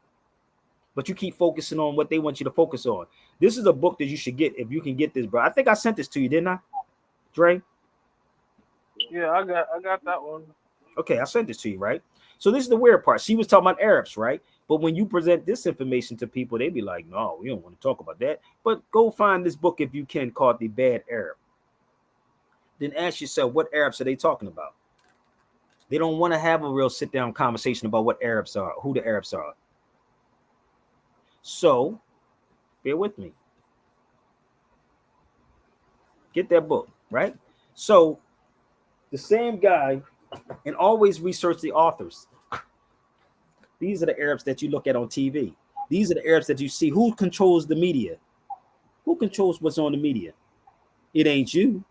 Speaker 1: But you keep focusing on what they want you to focus on. This is a book that you should get if you can get this, bro. I think I sent this to you, didn't I, Dre?
Speaker 10: Yeah, I got that one.
Speaker 1: Okay, I sent this to you, right? So this is the weird part. She was talking about Arabs, right? But when you present this information to people, they be like, no, we don't want to talk about that. But go find this book if you can, called The Bad Arab. Then ask yourself, what Arabs are they talking about? They don't want to have a real sit-down conversation about what Arabs are, who the Arabs are. So, bear with me. Get that book, right? So, the same guy, and always research the authors. These are the Arabs that you look at on TV. These are the Arabs that you see. Who controls the media? Who controls what's on the media? It ain't you.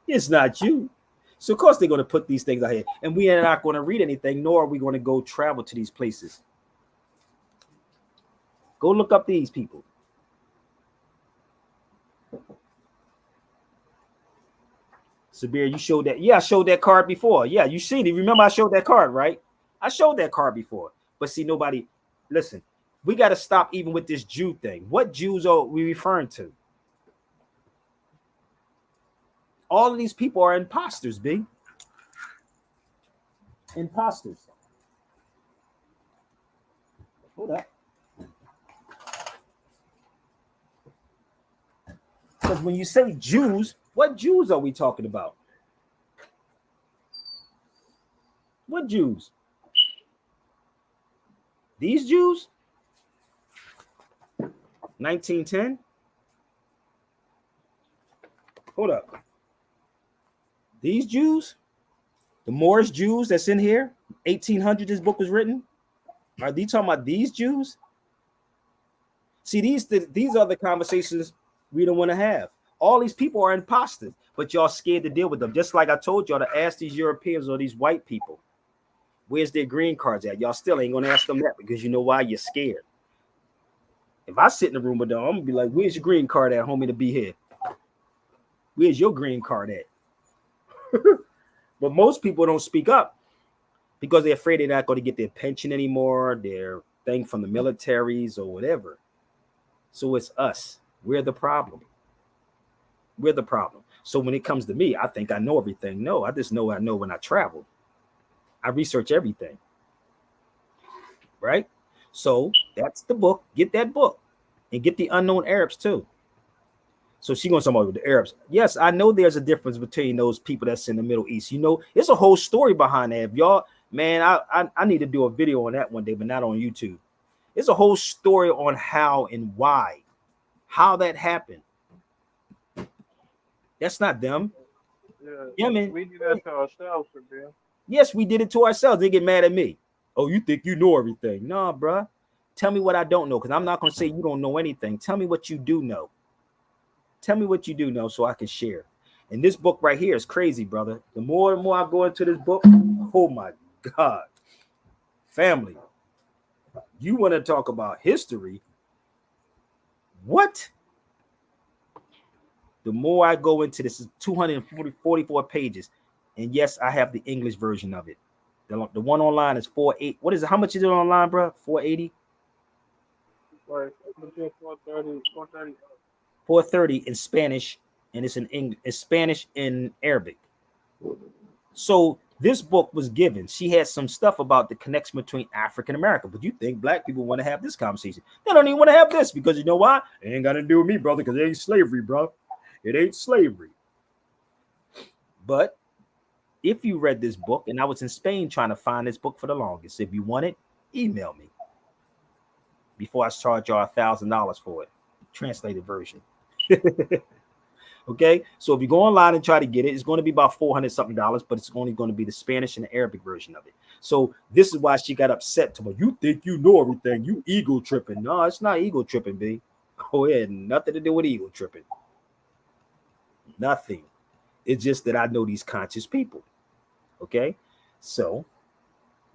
Speaker 1: It's not you. So, of course, they're going to put these things out here. And we are not going to read anything, nor are we going to go travel to these places. Go look up these people. Sabir, you showed that. Yeah, I showed that card before. Yeah, you seen it. Remember I showed that card, right? I showed that card before. But see, nobody, listen, we got to stop even with this Jew thing. What Jews are we referring to? All of these people are imposters, B. Imposters. Hold up. Because when you say Jews, what Jews are we talking about? What Jews? These Jews? 1910? Hold up. These Jews? The Moorish Jews that's in here? 1800 this book was written? Are they talking about these Jews? See, these are the conversations we don't want to have. All these people are imposters, but y'all scared to deal with them. Just like I told y'all to ask these Europeans or these white people, where's their green cards at? Y'all still ain't going to ask them that because you know why? You're scared. If I sit in the room with them, I'm going to be like, where's your green card at, homie, to be here? Where's your green card at? But most people don't speak up because they're afraid they're not going to get their pension anymore, their thing from the militaries or whatever. So it's us. We're the problem. We're the problem. So when it comes to me, I think I know everything. No, I just know I know when I travel. I research everything. Right? So that's the book. Get that book and get the Unknown Arabs too. So she going to talk about the Arabs. Yes, I know there's a difference between those people that's in the Middle East. You know, it's a whole story behind that. If y'all, man, I need to do a video on that one day, but not on YouTube. It's a whole story on how and why, how that happened. That's not them.
Speaker 10: Yeah,
Speaker 1: Yemen.
Speaker 10: we do that to ourselves, man.
Speaker 1: Yes, we did it to ourselves. They get mad at me. Oh, you think you know everything? No, bruh. Tell me what I don't know, because I'm not going to say you don't know anything. Tell me what you do know. Tell me what you do know so I can share. And this book right here is crazy, brother. The more and more I go into this book, oh my God. Family, you want to talk about history? What? The more I go into this, is 244 pages. And yes, I have the English version of it. The one online is 480. What is it? How much is it online, bro? 480?
Speaker 10: Right. Between 430, 430.
Speaker 1: 430 in Spanish, and it's in English, it's Spanish and Arabic. So this book was given. She had some stuff about the connection between African America, but you think black people want to have this conversation? They don't even want to have this, because you know why? It ain't got to do with me, brother, because it ain't slavery, bro. It ain't slavery. But if you read this book, and I was in Spain trying to find this book for the longest, if you want it, email me before I charge y'all $1,000 for it, translated version. Okay, so if you go online and try to get it, it's going to be about $400 something, but it's only going to be the Spanish and the Arabic version of it. So this is why she got upset to me. You think you know everything? You ego tripping? No, it's not ego tripping, B. Oh, it had nothing to do with ego tripping. Nothing. It's just that I know these conscious people. Okay, so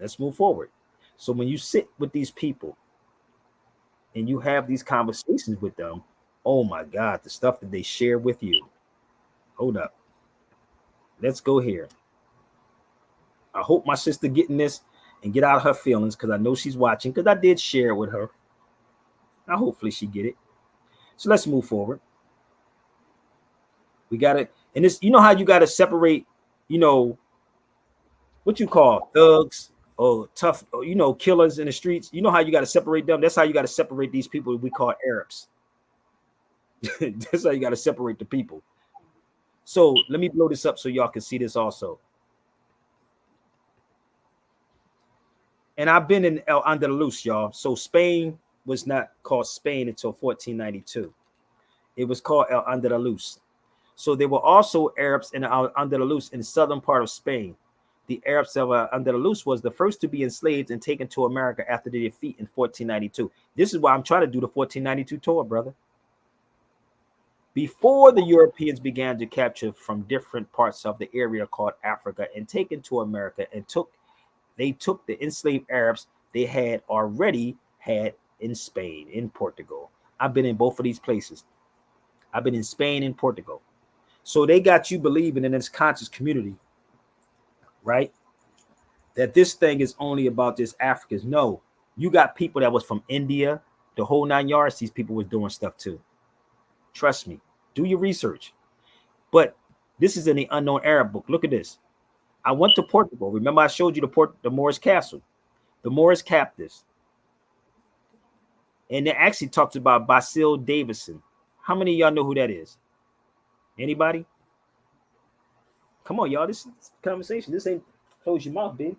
Speaker 1: let's move forward. So when you sit with these people and you have these conversations with them, oh my God, the stuff that they share with you. Hold up. Let's go here. I hope my sister getting this and get out of her feelings, because I know she's watching, because I did share it with her. Now hopefully she get it. So let's move forward. We got to, and this, you know how you got to separate, you know, what you call thugs or tough, or, you know, killers in the streets. You know how you got to separate them? That's how you got to separate these people we call Arabs. That's how you got to separate the people. So let me blow this up so y'all can see this also. And I've been in El Andalus, y'all. So Spain was not called Spain until 1492. It was called El Andalus. So there were also Arabs in Al Andalus in the southern part of Spain. The Arabs of Andalus was the first to be enslaved and taken to America after the defeat in 1492. This is why I'm trying to do the 1492 tour, brother. Before the Europeans began to capture from different parts of the area called Africa and taken to America, and they took the enslaved Arabs they had already had in Spain, in Portugal. I've been in both of these places. I've been in Spain and Portugal. So they got you believing in this conscious community, right? That this thing is only about this Africans. No, you got people that was from India, the whole 9 yards. These people was doing stuff too. Trust me, do your research. But this is in the Unknown Arab book. Look at this. I went to Portugal. Remember I showed you the Moorish castle, the Moorish captives. And it actually talks about Basil Davison. How many of y'all know who that is? Anybody? Come on, y'all. This is conversation. This ain't close your mouth, babe.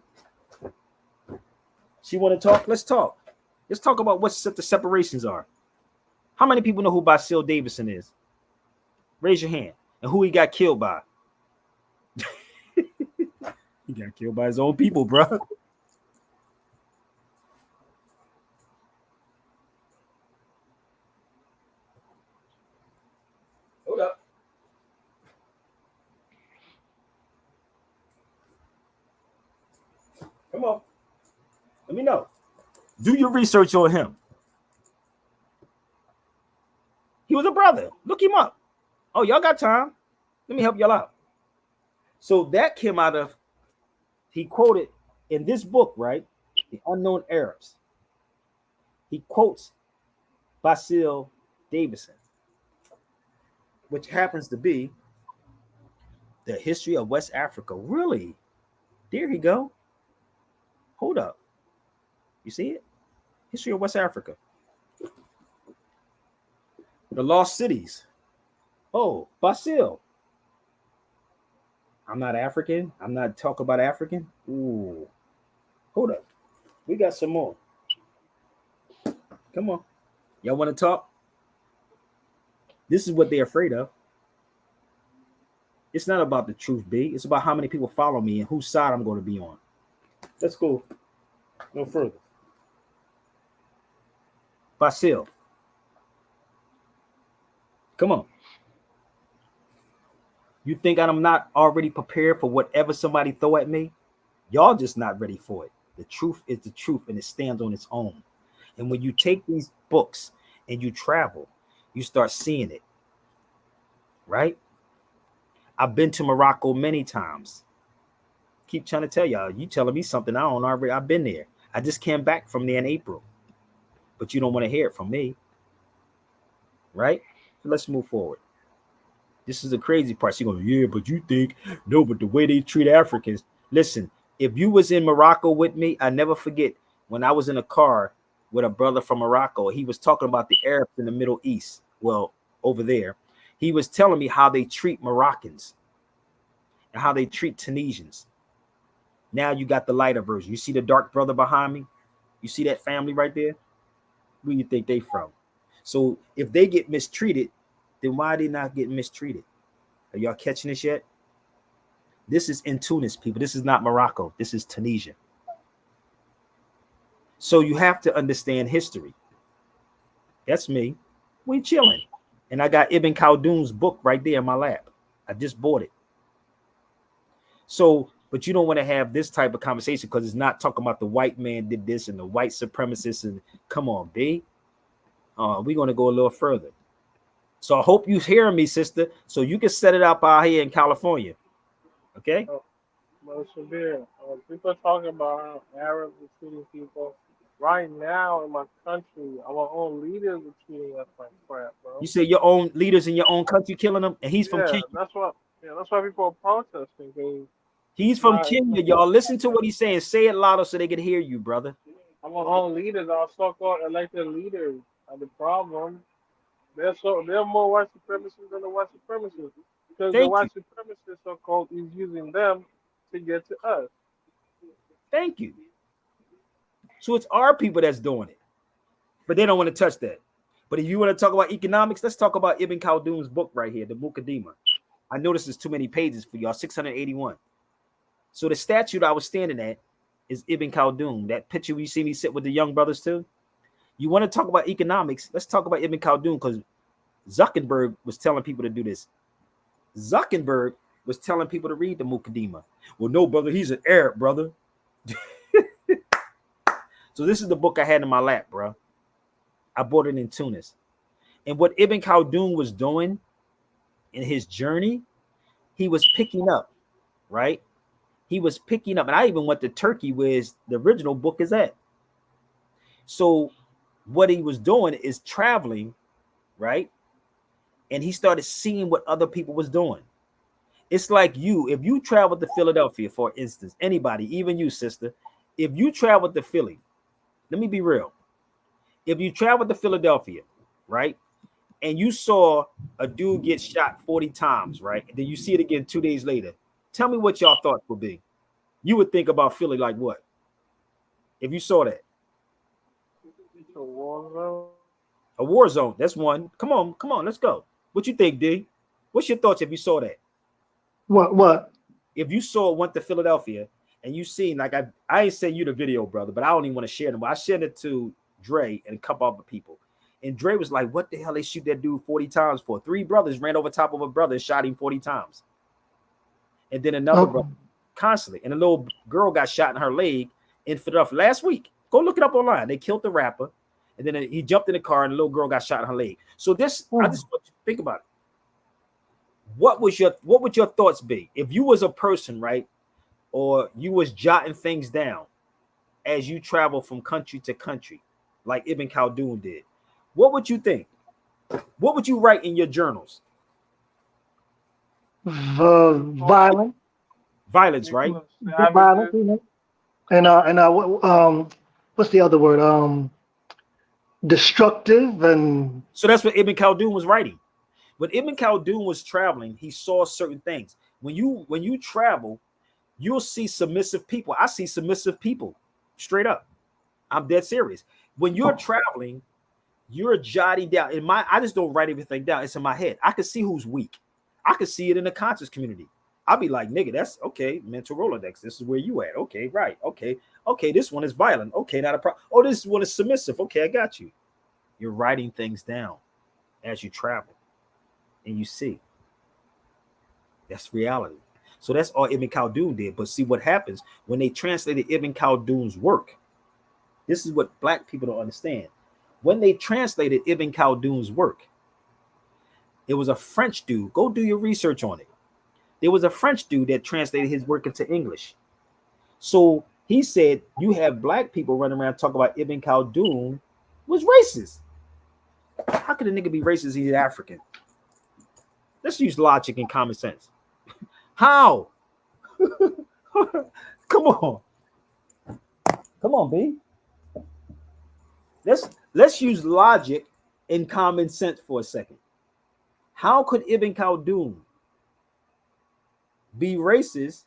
Speaker 1: She want to talk? Let's talk. Let's talk about what the separations are. How many people know who Basil Davison is? Raise your hand. And who he got killed by? He got killed by his own people, bro. Hold up. Come on. Let me know. Do your research on him. He was a brother. Look him up. Oh, y'all got time. Let me help y'all out. So that came out of, he quoted in this book, right? The Unknown Arabs. He quotes Basil Davison. which happens to be the history of West Africa. Really? There you go. Hold up. You see it? History of West Africa. The lost cities. Oh, Basil. I'm not African. I'm not talking about African. Ooh. Hold up. We got some more. Come on. Y'all want to talk? This is what they're afraid of. It's not about the truth, B. It's about how many people follow me and whose side I'm going to be on. Let's go no further. Basil. Come on. You think I'm not already prepared for whatever somebody throw at me? Y'all just not ready for it. The truth is the truth, and it stands on its own. And when you take these books and you travel, you start seeing it, right? I've been to Morocco many times. Keep trying to tell y'all. You telling me something I don't already. I've been there. I just came back from there in April. But you don't want to hear it from me, right? So let's move forward. This is the crazy part. She's going, yeah, but you think, no, but the way they treat Africans. Listen, if you was in Morocco with me, I never forget when I was in a car with a brother from Morocco. He was talking about the Arabs in the Middle East. Well, over there. He was telling me how they treat Moroccans and how they treat Tunisians. Now you got the lighter version. You see the dark brother behind me? You see that family right there? Where you think they from? So if they get mistreated, then why are they not getting mistreated? Are y'all catching this yet? This is in Tunis, people. This is not Morocco. This is Tunisia. So you have to understand history. That's me. We chilling. And I got Ibn Khaldun's book right there in my lap. I just bought it. So, but you don't want to have this type of conversation because it's not talking about the white man did this and the white supremacists. And come on, B. We're going to go a little further. So I hope you're hearing me, sister, so you can set it up out here in California. Okay?
Speaker 10: But severe. People talking about how Arabs are treating people. Right now in my country, our own leaders are treating us like crap, bro.
Speaker 1: You say your own leaders in your own country killing them, and he's from Kenya.
Speaker 10: That's why people are protesting.
Speaker 1: He's from Kenya, y'all. Listen to what he's saying. Say it louder so they can hear you, brother.
Speaker 10: Our own leaders, our so-called elected leaders, are the problem. They're more white supremacists than the white supremacists because the white supremacists, so-called, is using them to get to us.
Speaker 1: Thank you. So it's our people that's doing it, but they don't want to touch that. But if you want to talk about economics, let's talk about Ibn Khaldun's book right here, the Muqaddimah. I know this is too many pages for y'all, 681. So the statue that I was standing at is Ibn Khaldun. That picture we see me sit with the young brothers too. You want to talk about economics? Let's talk about Ibn Khaldun because Zuckerberg was telling people to do this. Zuckerberg was telling people to read the Muqaddimah. Well, no, brother, he's an Arab, brother. So this is the book I had in my lap, bro. I bought it in Tunis. And what Ibn Khaldun was doing in his journey, he was picking up, right? He was picking up. And I even went to Turkey where the original book is at. So what he was doing is traveling, right? And he started seeing what other people was doing. It's like you, if you travel to Philadelphia, for instance, anybody, even you, sister, if you travel to Philly, let me be real. If you travel to Philadelphia, right, and you saw a dude get shot 40 times, right, and then you see it again 2 days later, tell me what y'all thoughts would be. You would think about Philly like what? If you saw that.
Speaker 10: It's a war zone.
Speaker 1: A war zone. That's one. Come on, let's go. What you think, D? What's your thoughts if you saw that?
Speaker 9: What?
Speaker 1: If you went to Philadelphia and you seen, like I ain't send you the video, brother, but I don't even want to share them. But I shared it to Dre and a couple other people. And Dre was like, what the hell they shoot that dude 40 times for? 3 brothers ran over top of a brother and shot him 40 times. And then another brother constantly. And a little girl got shot in her leg in Philadelphia last week. Go look it up online. They killed the rapper. And then he jumped in the car and the little girl got shot in her leg. So this, I just want you to think about it. What would your thoughts be if you was a person, right? Or you was jotting things down as you travel from country to country, like Ibn Khaldun did. What would you think? What would you write in your journals?
Speaker 9: Violence.
Speaker 1: Violence, right?
Speaker 9: Violence, you know. And what's the other word? Destructive and.
Speaker 1: So that's what Ibn Khaldun was writing. When Ibn Khaldun was traveling, he saw certain things. When you travel, you'll see submissive people. I see submissive people, straight up. I'm dead serious. When you're traveling, you're jotting down. I just don't write everything down. It's in my head. I can see who's weak. I can see it in the conscious community. I'll be like, nigga, that's okay. Mental Rolodex. This is where you at. Okay, right. Okay. This one is violent. Okay, not a problem. Oh, this one is submissive. Okay, I got you. You're writing things down as you travel, and you see. That's reality. So that's all Ibn Khaldun did. But see what happens when they translated Ibn Khaldun's work. This is what black people don't understand. When they translated Ibn Khaldun's work, it was a French dude. Go do your research on it. There was a French dude that translated his work into English. So he said, you have black people running around talking about Ibn Khaldun was racist. How could a nigga be racist? He's African. Let's use logic and common sense. How? Come on, B. Let's use logic and common sense for a second. How could Ibn Khaldun be racist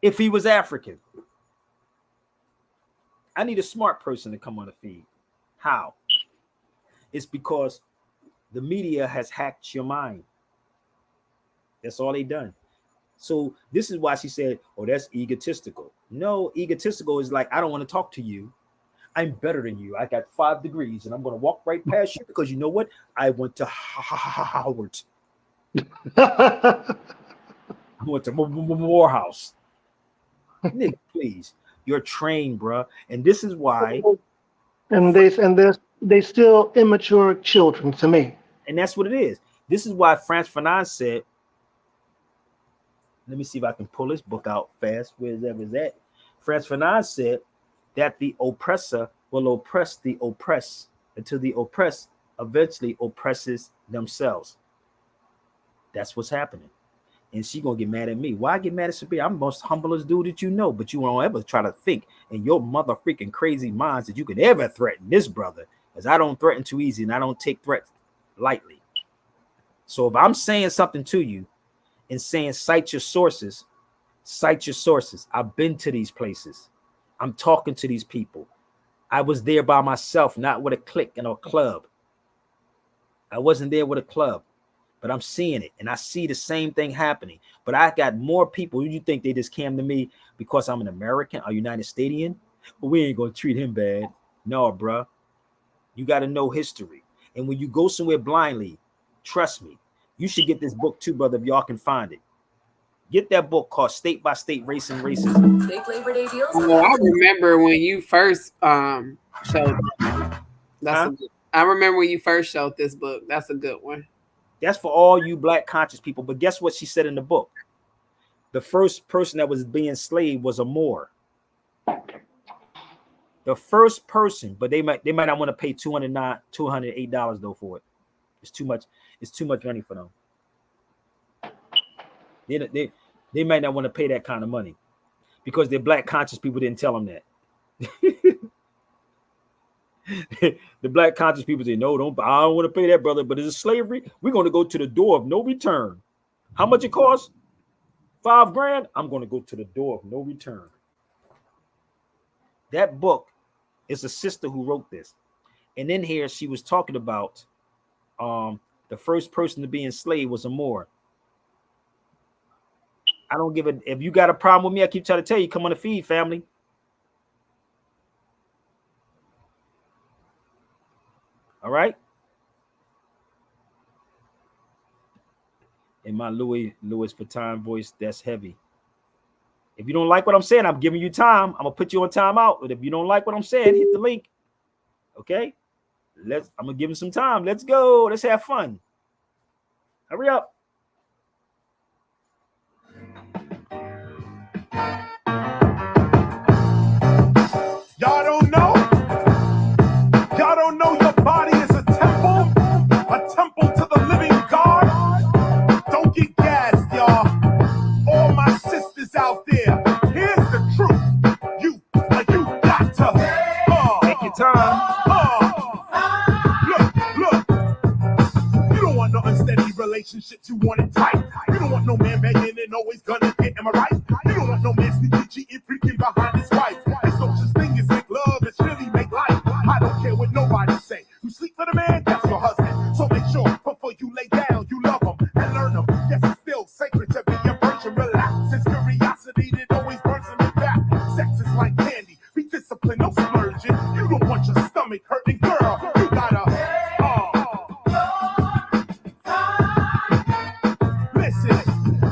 Speaker 1: if he was African? I need a smart person to come on the feed. How? It's because the media has hacked your mind. That's all they done. So this is why she said, oh, that's egotistical. No, egotistical is like, I don't want to talk to you. I'm better than you. I got 5 degrees and I'm going to walk right past you because you know what? I went to Howard. I went to Morehouse. Nick, please. You're trained, bro. And this is why.
Speaker 9: And they still immature children to me.
Speaker 1: And that's what it is. This is why Frantz Fanon said, let me see if I can pull this book out fast. Where's that? Frantz Fanon said that the oppressor will oppress the oppressed until the oppressed eventually oppresses themselves. That's what's happening. And she gonna get mad at me. Why get mad at Sabir? I'm the most humblest dude that you know, but you won't ever try to think in your mother freaking crazy minds that you could ever threaten this brother, because I don't threaten too easy and I don't take threats lightly. So if I'm saying something to you and saying cite your sources. I've been to these places. I'm talking to these people. I was there by myself, not with a clique and a club. I wasn't there with a club. But I'm seeing it, and I see the same thing happening. But I got more people. You think they just came to me because I'm an American, a United Statian? But we ain't gonna treat him bad. No, bruh. You got to know history. And when you go somewhere blindly, trust me, you should get this book too, brother, if y'all can find it. Get that book called State by State Race and Racism.
Speaker 8: Big Labor Day deals. Well, I remember when you first showed. I remember when you first showed this book. That's a good one.
Speaker 1: That's for all you black conscious people. But guess what she said in the book? The first person that was being enslaved was a Moor. The first person, but they might not want to pay $208 though for it. It's too much. It's too much money for them. They might not want to pay that kind of money because their black conscious people didn't tell them that. The black conscious people say, no, I don't want to pay that, brother. But is it slavery? We're going to go to the door of no return. How much it costs? $5,000. I'm going to go to the door of no return. That book is a sister who wrote this. And in here, she was talking about the first person to be enslaved was a Moor. I don't give a, if you got a problem with me, I keep trying to tell you, come on the feed, family. All right. In my Louis Vuitton voice, that's heavy. If you don't like what I'm saying, I'm giving you time. I'm gonna put you on timeout. But if you don't like what I'm saying, hit the link. Okay. I'm gonna give him some time. Let's go. Let's have fun. Hurry up.
Speaker 2: Y'all don't know? Y'all don't know your body is a temple to the living God? Don't get gassed. Look. You don't want no unsteady relationships, you want it tight. You don't want no man begging and always gonna get, am I right? You don't want no man sneaking, cheating, freaking behind his wife. There's no such thing as make love, it's really make life. I don't care what nobody say. You sleep for the man, that's your husband. So make sure before you lay down, you love him and learn him. Yes, it's still sacred to be a virgin. Relax, it's curiosity that always burns in the back. Sex is like candy, be disciplined, no splurging. You don't want your stomach hurting, girl. You gotta.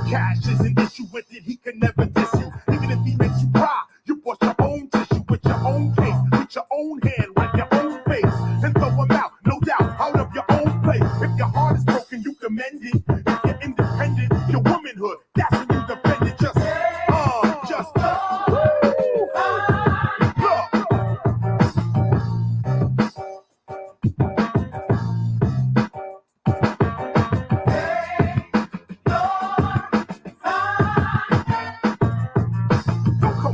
Speaker 2: Cash is an issue with it, he can never diss you. Even if he makes you cry, you bought your own tissue with your own case, with your own hand, wipe your own face, and throw him out, no doubt, out of your own place. If your heart is broken, you can mend it. If you're independent, your womanhood, that's when you defend it. Just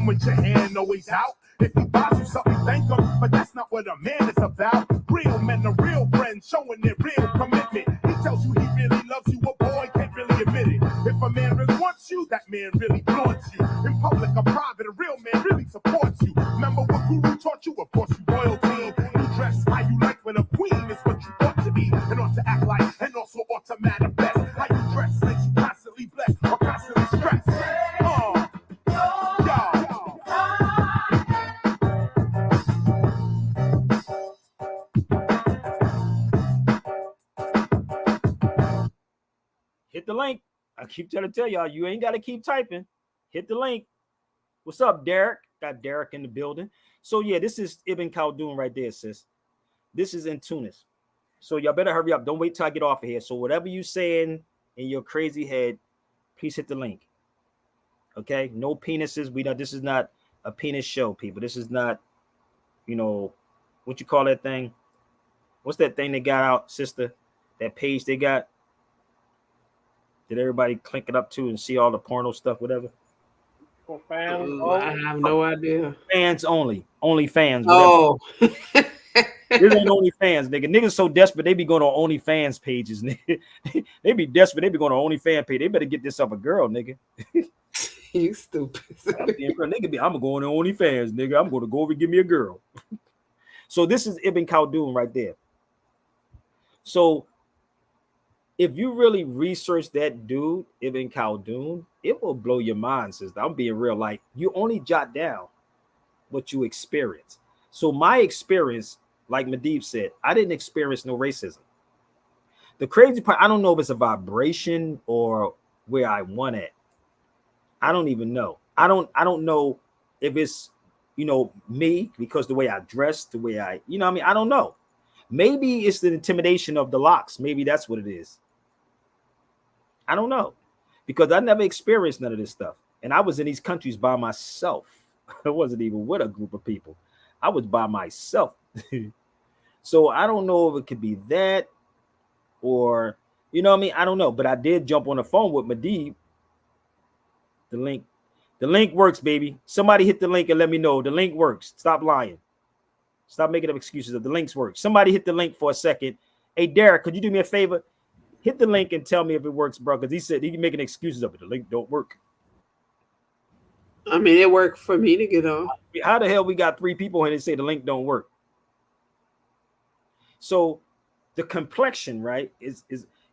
Speaker 2: with your hand always out. If he buys you something, thank him. But that's not what a man is about. Real men are real friends, showing their real commitment. He tells you he really loves you, a boy can't really admit it. If a man really wants you, that man really flaunts you. In public or private, a real man really supports you. Remember what Guru taught you? Of course, you royalty. You dress how you like when a queen is what you ought to be. And ought to act like, and also ought to manifest. How you dress makes you constantly blessed or constantly stressed.
Speaker 1: Hit the link. I keep trying to tell y'all, you ain't got to keep typing. Hit the link. What's up, Derek? Got Derek in the building. So yeah, this is Ibn Khaldun right there, sis. This is in Tunis. So y'all better hurry up. Don't wait till I get off of here. So whatever you saying in your crazy head, please hit the link. Okay? No penises. This is not a penis show, people. This is not, what you call that thing? What's that thing they got out, sister? That page they got? Did everybody click it up to and see all the porno stuff, whatever?
Speaker 10: For fans,
Speaker 8: I have no idea.
Speaker 1: Fans only. Only fans.
Speaker 8: Oh.
Speaker 1: This ain't OnlyFans, nigga. Niggas so desperate, they be going on OnlyFans pages, nigga. They be desperate, they be going on OnlyFans page. They better get this up a girl, nigga.
Speaker 8: You stupid.
Speaker 1: I'm gonna go on OnlyFans, nigga. I'm gonna go over and give me a girl. So this is Ibn Khaldun right there. So if you really research that dude, Ibn Khaldun, it will blow your mind, sister. I'm being real. Like, you only jot down what you experience. So my experience, like Medivh said, I didn't experience no racism. The crazy part, I don't know if it's a vibration or where I want at. I don't even know. I don't know if it's, me, because the way I dress, the way I don't know. Maybe it's the intimidation of the locks. Maybe that's what it is. I don't know, because I never experienced none of this stuff. And I was in these countries by myself. I wasn't even with a group of people. I was by myself. So I don't know if it could be that or, I don't know. But I did jump on the phone with Medivh. The link works, baby. Somebody hit the link and let me know. The link works. Stop lying. Stop making up excuses. The links work. Somebody hit the link for a second. Hey, Derek, could you do me a favor? Hit the link and tell me if it works, bro. Because he said he making excuses of it. The link don't work.
Speaker 8: I mean, it worked for me to get on.
Speaker 1: How the hell we got 3 people and they say the link don't work? So the complexion, right, is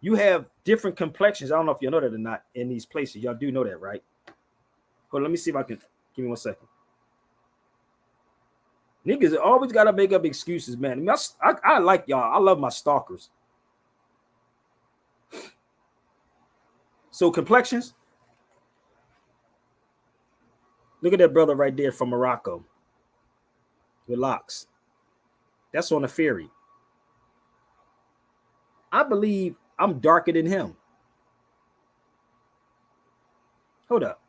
Speaker 1: you have different complexions. I don't know if you know that or not in these places. Y'all do know that, right? Hold on, let me see if I can. Give me 1 second. Niggas always got to make up excuses, man. I like y'all. I love my stalkers. So complexions. Look at that brother right there from Morocco with locks. That's on the ferry. I believe I'm darker than him. Hold up.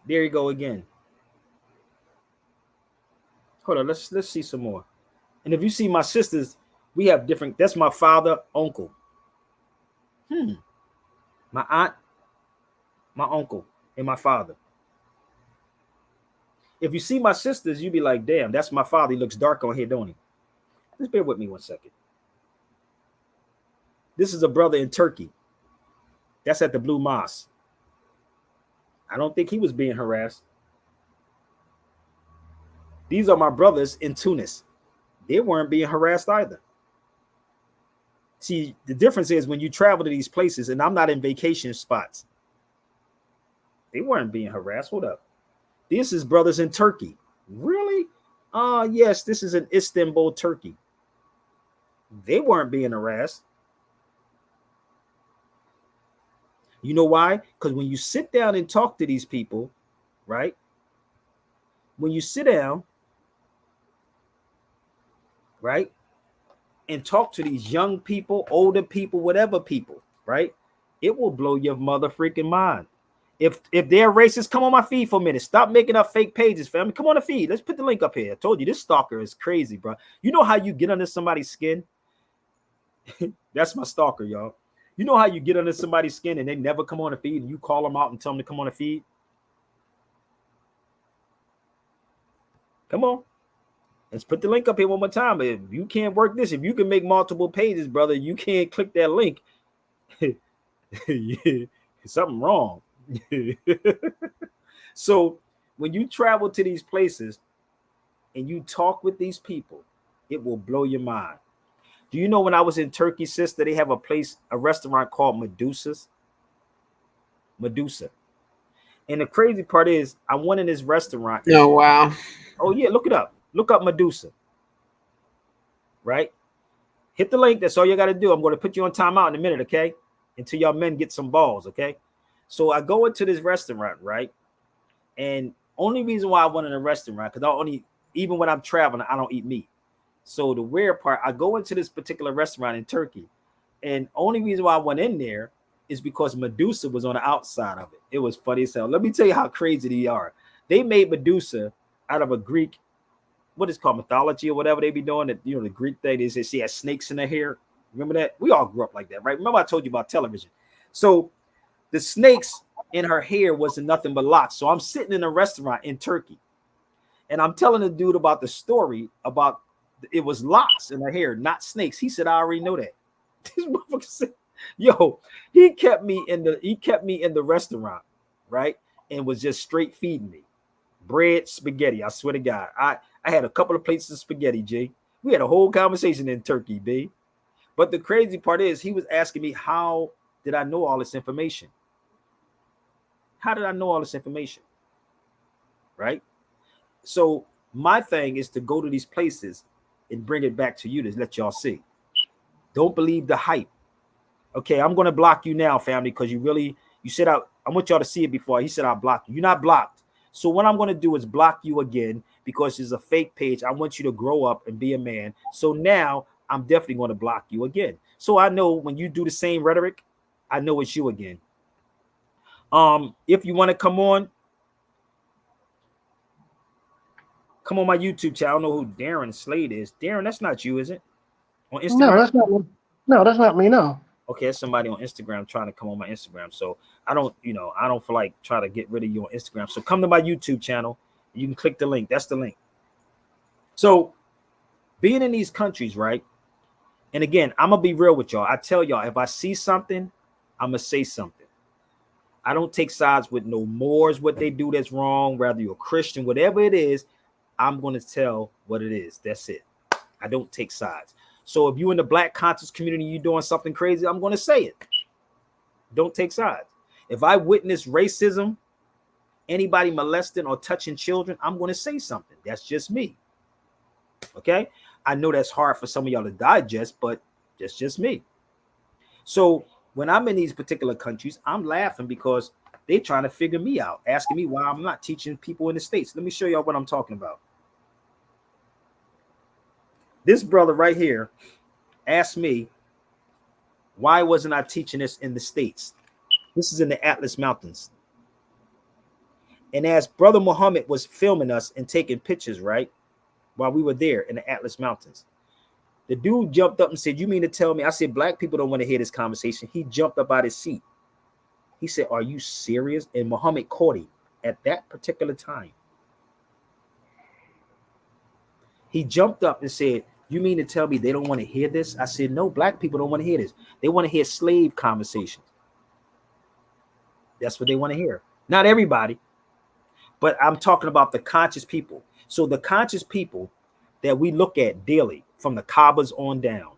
Speaker 1: There you go again. Hold on, let's see some more. And if you see my sisters, we have different. That's my father, uncle. My aunt, my uncle, and my father. If you see my sisters, you'd be like, damn, that's my father. He looks dark on here, don't he? Just bear with me 1 second. This is a brother in Turkey. That's at the Blue Mosque. I don't think he was being harassed. These are my brothers in Tunis. They weren't being harassed either. See, the difference is when you travel to these places, and I'm not in vacation spots, they weren't being harassed. Hold up. This is brothers in Turkey. Really? Yes, this is in Istanbul, Turkey. They weren't being harassed. You know why? Because when you sit down and talk to these people, right? When you sit down, right, and talk to these young people, older people, whatever people, right, it will blow your mother freaking mind. If they're racist, come on my feed for a minute. Stop making up fake pages, family. Come on the feed. Let's put the link up here. I told you this stalker is crazy, bro. You know how you get under somebody's skin? That's my stalker, y'all. You know how you get under somebody's skin and they never come on the feed and you call them out and tell them to come on the feed? Come on. Let's put the link up here one more time. If you can't work this, if you can make multiple pages, brother, you can't click that link. Something wrong. So when you travel to these places and you talk with these people, it will blow your mind. Do you know when I was in Turkey, sister, they have a restaurant called Medusa. And the crazy part is I went in this restaurant.
Speaker 8: Oh, wow.
Speaker 1: Oh, yeah, look it up. Look up Medusa. Right? Hit the link. That's all you got to do. I'm going to put you on timeout in a minute, okay? Until y'all men get some balls, okay? So I go into this restaurant, right? And only reason why I went in a restaurant, because even when I'm traveling, I don't eat meat. So the weird part, I go into this particular restaurant in Turkey, and only reason why I went in there is because Medusa was on the outside of it. It was funny as hell. Let me tell you how crazy they are. They made Medusa out of a Greek, what is called mythology or whatever they be doing. That, you know, the Greek thing, they say she has snakes in her hair. Remember that? We all grew up like that, right? Remember I told you about television. So the snakes in her hair wasn't nothing but locks. So I'm sitting in a restaurant in Turkey, and I'm telling the dude about the story about it was locks in her hair, not snakes. He said, I already know that. This motherfucker said, yo, he kept me in the restaurant, right? And was just straight feeding me bread, spaghetti. I swear to God. I had a couple of plates of spaghetti, G. We had a whole conversation in Turkey, B. But the crazy part is he was asking me, how did I know all this information? How did I know all this information? Right? So my thing is to go to these places and bring it back to you to let y'all see. Don't believe the hype. Okay, I'm going to block you now, family, because you said I want y'all to see it before. He said I'll block you. You're not blocked. So what I'm going to do is block you again because it's a fake page. I want you to grow up and be a man. So now I'm definitely going to block you again. So I know when you do the same rhetoric, I know it's you again. If you want to come on my YouTube channel. I don't know who Darren Slade is. Darren, that's not you, is it? On Instagram?
Speaker 9: No, that's not me. No, that's not me. No.
Speaker 1: Okay, there's somebody on Instagram trying to come on my Instagram. So I don't feel like trying to get rid of you on Instagram. So come to my YouTube channel. You can click the link. That's the link. So being in these countries, right? And again, I'm going to be real with y'all. I tell y'all, if I see something, I'm going to say something. I don't take sides with no Moors, what they do that's wrong, whether you're a Christian, whatever it is, I'm going to tell what it is. That's it. I don't take sides. So if you're in the Black conscious community, you're doing something crazy, I'm going to say it. Don't take sides. If I witness racism, anybody molesting or touching children, I'm going to say something. That's just me. Okay? I know that's hard for some of y'all to digest, but that's just me. So when I'm in these particular countries, I'm laughing because they're trying to figure me out, asking me why I'm not teaching people in the States. Let me show y'all what I'm talking about. This brother right here asked me, why wasn't I teaching this in the States? This is in the Atlas Mountains. And as Brother Muhammad was filming us and taking pictures, right, while we were there in the Atlas Mountains, the dude jumped up and said, you mean to tell me? I said, black people don't want to hear this conversation. He jumped up out his seat. He said, are you serious? And Muhammad caught him at that particular time. He jumped up and said, You mean to tell me they don't want to hear this? I said, no, black people don't want to hear this. They want to hear slave conversations. That's what they want to hear. Not everybody, but I'm talking about the conscious people. So the conscious people that we look at daily from the Kabbas on down.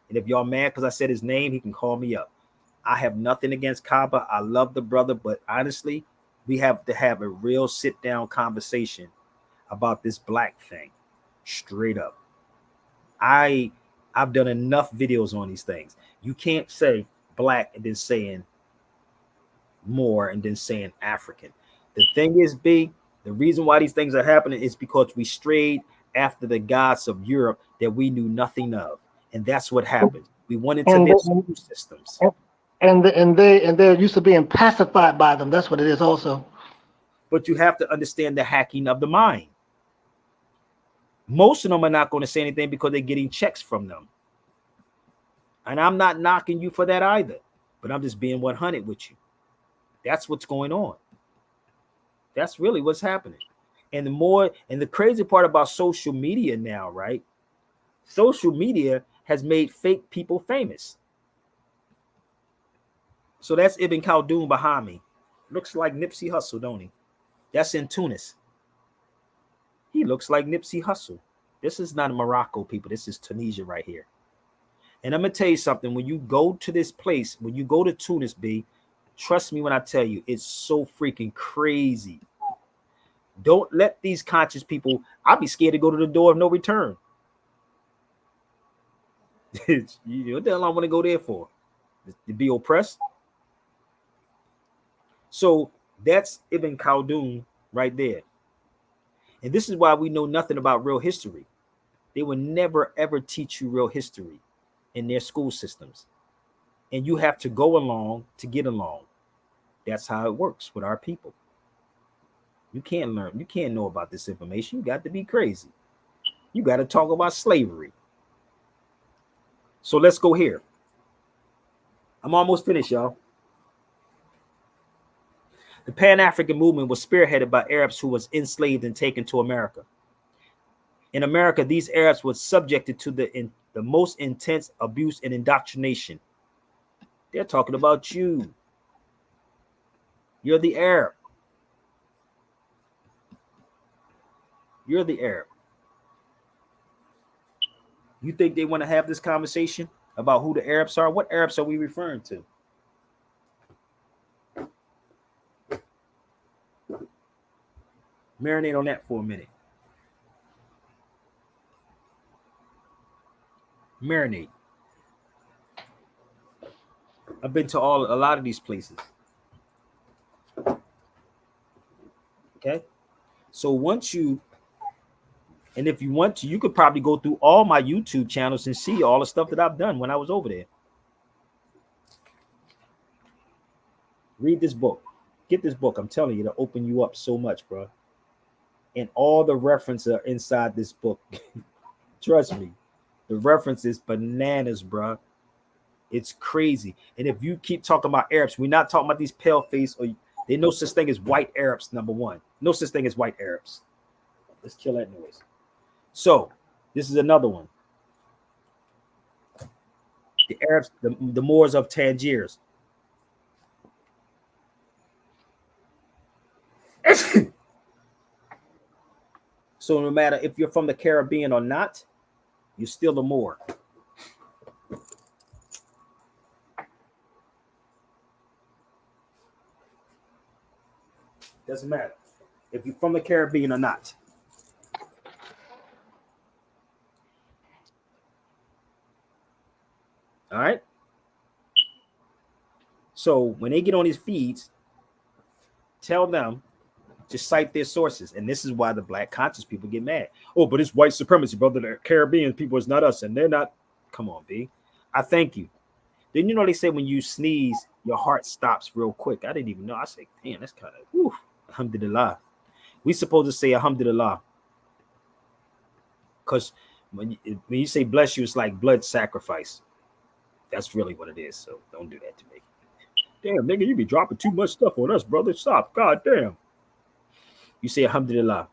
Speaker 1: And if y'all mad because I said his name, he can call me up. I have nothing against Kaba. I love the brother, but honestly, we have to have a real sit down conversation about this black thing. Straight up. I've done enough videos on these things. You can't say black and then saying more and then saying African. The thing is, B, the reason why these things are happening is because we strayed after the gods of Europe that we knew nothing of. And that's what happened. We went into their school systems.
Speaker 9: And they're used to being pacified by them. That's what it is also.
Speaker 1: But you have to understand the hacking of the mind. Most of them are not going to say anything because they're getting checks from them. And I'm not knocking you for that either. But I'm just being 100 with you. That's what's going on. That's really what's happening. And the crazy part about social media now, right? Social media has made fake people famous. So that's Ibn Khaldun behind me. Looks like Nipsey Hussle, don't he? That's in Tunis. He looks like Nipsey Hussle. This is not Morocco, people. This is Tunisia right here. And I'm going to tell you something. When you go to this place, when you go to Tunis, B, trust me when I tell you, it's so freaking crazy. Don't let these conscious people, I'll be scared to go to the door of no return. What the hell I want to go there for? To be oppressed? So that's Ibn Khaldun right there. And this is why we know nothing about real history. They will never, ever teach you real history in their school systems. And you have to go along to get along. That's how it works with our people. You can't learn. You can't know about this information. You got to be crazy. You got to talk about slavery. So let's go here. I'm almost finished, y'all. The Pan-African movement was spearheaded by Arabs who was enslaved and taken to America. In America, these Arabs were subjected to the most intense abuse and indoctrination. They're talking about you. You're the Arab. You're the Arab. You think they want to have this conversation about who the Arabs are? What Arabs are we referring to? Marinate on that for a minute. Marinate. I've been to a lot of these places. Okay. So once you, and if you want to, you could probably go through all my YouTube channels and see all the stuff that I've done when I was over there. Read this book. Get this book. I'm telling you, it'll open you up so much, bro. And all the references are inside this book. Trust me. The reference is bananas, bro. It's crazy. And if you keep talking about Arabs, we're not talking about these pale face, or there's no such thing as white Arabs, number one. No such thing as white Arabs. Let's kill that noise. So this is another one. The Arabs, the Moors of Tangiers. So no matter if you're from the Caribbean or not, you're still a Moor. Doesn't matter if you're from the Caribbean or not. All right. So when they get on these feeds, tell them to cite their sources. And this is why the black conscious people get mad. Oh, but it's white supremacy, brother. The Caribbean people is not us, and they're not. Come on, B. I thank you. Then you know they say when you sneeze, your heart stops real quick. I didn't even know. I say, damn, that's kind of whew. Alhamdulillah. We supposed to say alhamdulillah. Because when you say bless you, it's like blood sacrifice. That's really what it is. So don't do that to me. Damn, nigga, you be dropping too much stuff on us, brother. Stop. God damn. You say alhamdulillah.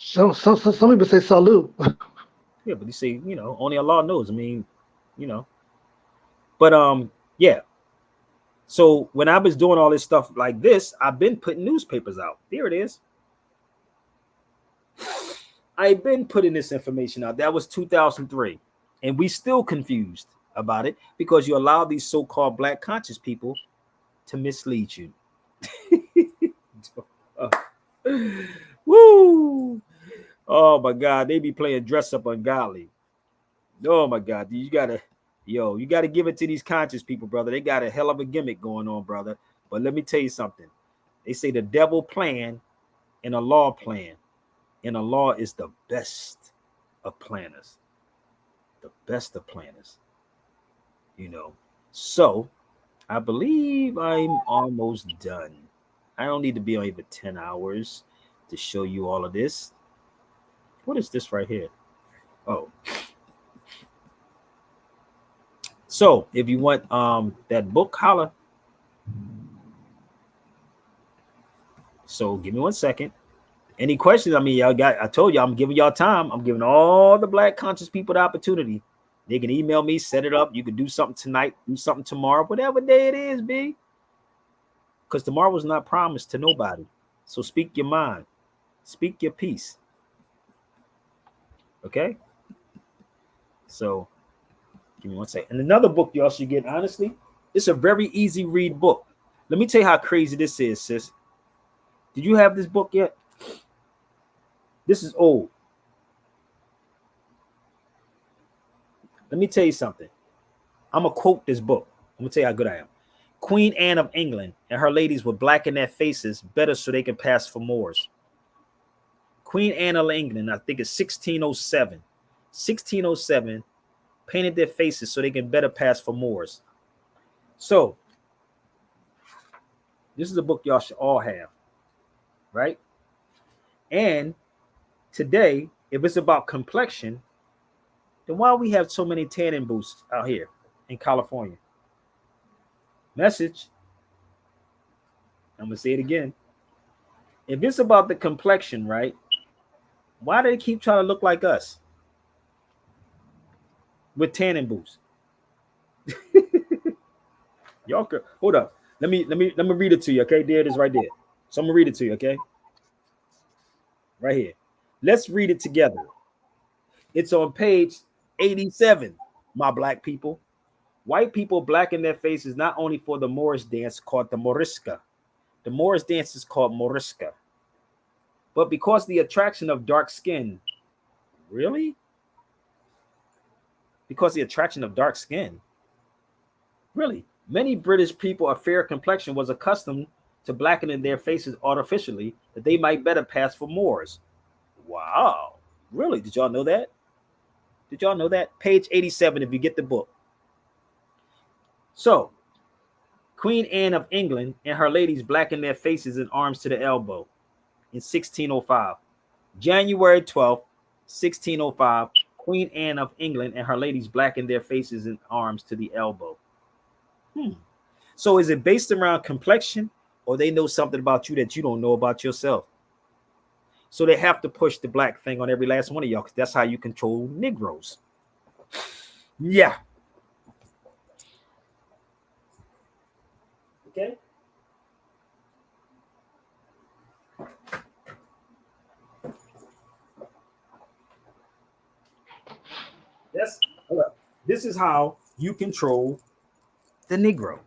Speaker 9: Some people say salute.
Speaker 1: Yeah, but you see, only Allah knows. I mean, but yeah. So when I was doing all this stuff like this, I've been putting newspapers out. There it is. I've been putting this information out. That was 2003, and we still confused about it because you allow these so-called black conscious people to mislead you. Woo! Oh my God, they be playing dress up ungodly. Oh my God, you gotta give it to these conscious people, brother. They got a hell of a gimmick going on, brother. But let me tell you something. They say the devil plan and a law plan, and a law is the best of planners. The best of planners. So I believe I'm almost done. I don't need to be on even 10 hours to show you all of this. What is this right here? Oh. So if you want that book, holla. So give me 1 second. Any questions? I mean, I told you I'm giving y'all time. I'm giving all the black conscious people the opportunity. They can email me, set it up. You can do something tonight, do something tomorrow, whatever day it is, B. Because tomorrow was not promised to nobody. So speak your mind. Speak your peace. Okay? So give me 1 second. And another book y'all should get, honestly, it's a very easy read book. Let me tell you how crazy this is, sis. Did you have this book yet? This is old. Let me tell you something. I'm going to quote this book. I'm going to tell you how good I am. Queen Anne of England and her ladies would blacken their faces better so they can pass for Moors. Queen Anne of England, I think it's 1607. 1607, painted their faces so they can better pass for Moors. So, this is a book y'all should all have, right? And today, if it's about complexion, then why we have so many tanning booths out here in California? Message. I'm going to say it again. If it's about the complexion, right? Why do they keep trying to look like us with tanning booths? Y'all could, hold up. Let me read it to you, okay? There it is right there. So I'm going to read it to you, okay? Right here. Let's read it together. It's on page 87, my black people. White people blacken their faces not only for the Moorish dance called the Morisca. The Moorish dance is called Morisca. But because the attraction of dark skin, really? Because the attraction of dark skin, really? Many British people of fair complexion was accustomed to blackening their faces artificially that they might better pass for Moors. Wow. Really? Did y'all know that? Did y'all know that? Page 87 if you get the book. So, Queen Anne of England and her ladies blackened their faces and arms to the elbow in 1605. January 12th, 1605, Queen Anne of England and her ladies blackened their faces and arms to the elbow. So is it based around complexion, or they know something about you that you don't know about yourself? So they have to push the black thing on every last one of y'all, because that's how you control Negroes. Yeah. Okay. This is how you control the Negro.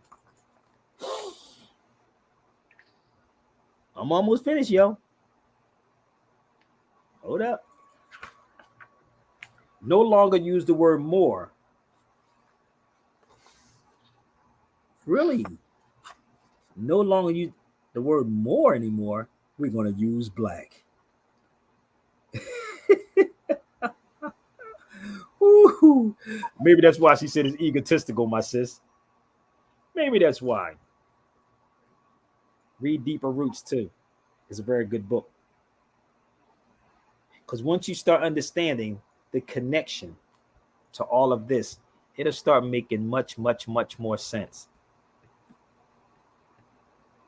Speaker 1: I'm almost finished, yo. Hold up. No longer use the word more. Really? No longer use the word more anymore. We're going to use black. Ooh, maybe that's why she said it's egotistical, my sis. Maybe that's why. Read Deeper Roots too. It's a very good book. Because once you start understanding the connection to all of this, it'll start making much, much, much more sense.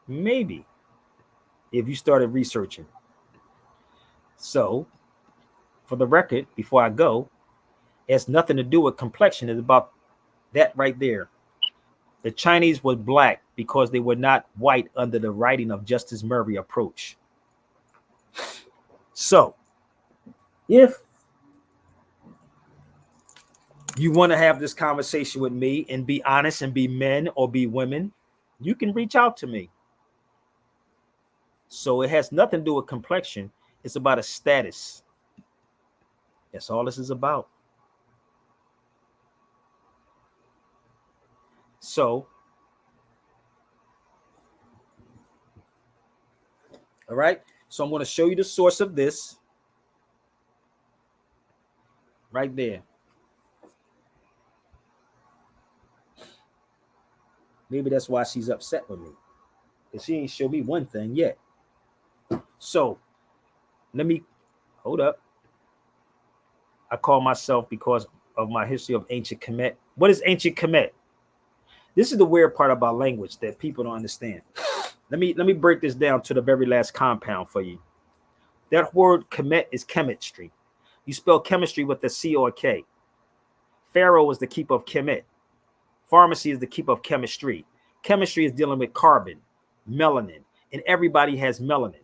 Speaker 1: Maybe if you started researching. So for the record, before I go, it has nothing to do with complexion. It's about that right there. The Chinese were black because they were not white under the writing of Justice Murray approach. So, if you want to have this conversation with me and be honest and be men or be women, you can reach out to me. So it has nothing to do with complexion. It's about a status. That's all this is about. So, all right. So I'm going to show you the source of this right there. Maybe that's why she's upset with me, because she ain't showed me one thing yet. So let me hold up. I call myself, because of my history of ancient Kemet. What is ancient Kemet? This is the weird part about language that people don't understand. Let me break this down to the very last compound for you. That word Kemet is chemistry. You spell chemistry with a C or a K. Pharaoh is the keeper of Kemet. Pharmacy is the keeper of chemistry. Chemistry is dealing with carbon, melanin, and everybody has melanin.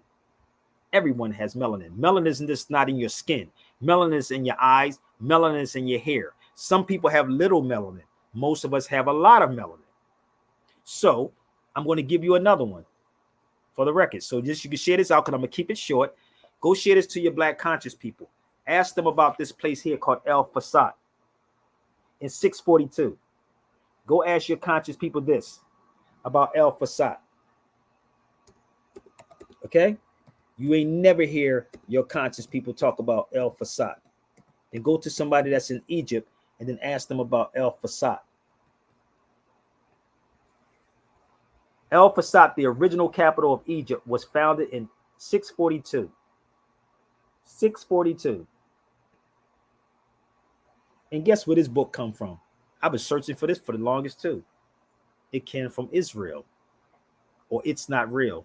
Speaker 1: Everyone has melanin. Melanin is just not in your skin. Melanin is in your eyes. Melanin is in your hair. Some people have little melanin. Most of us have a lot of melanin. So I'm going to give you another one for the record. So just you can share this out, because I'm going to keep it short. Go share this to your black conscious people. Ask them about this place here called El Fasad in 642. Go ask your conscious people this about El Fasad. Okay? You ain't never hear your conscious people talk about El Fasad. Then go to somebody that's in Egypt and then ask them about El Fasad. El Fasad, the original capital of Egypt, was founded in 642. 642. And guess where this book come from? I've been searching for this for the longest too. It came from Israel, or It's Not Real.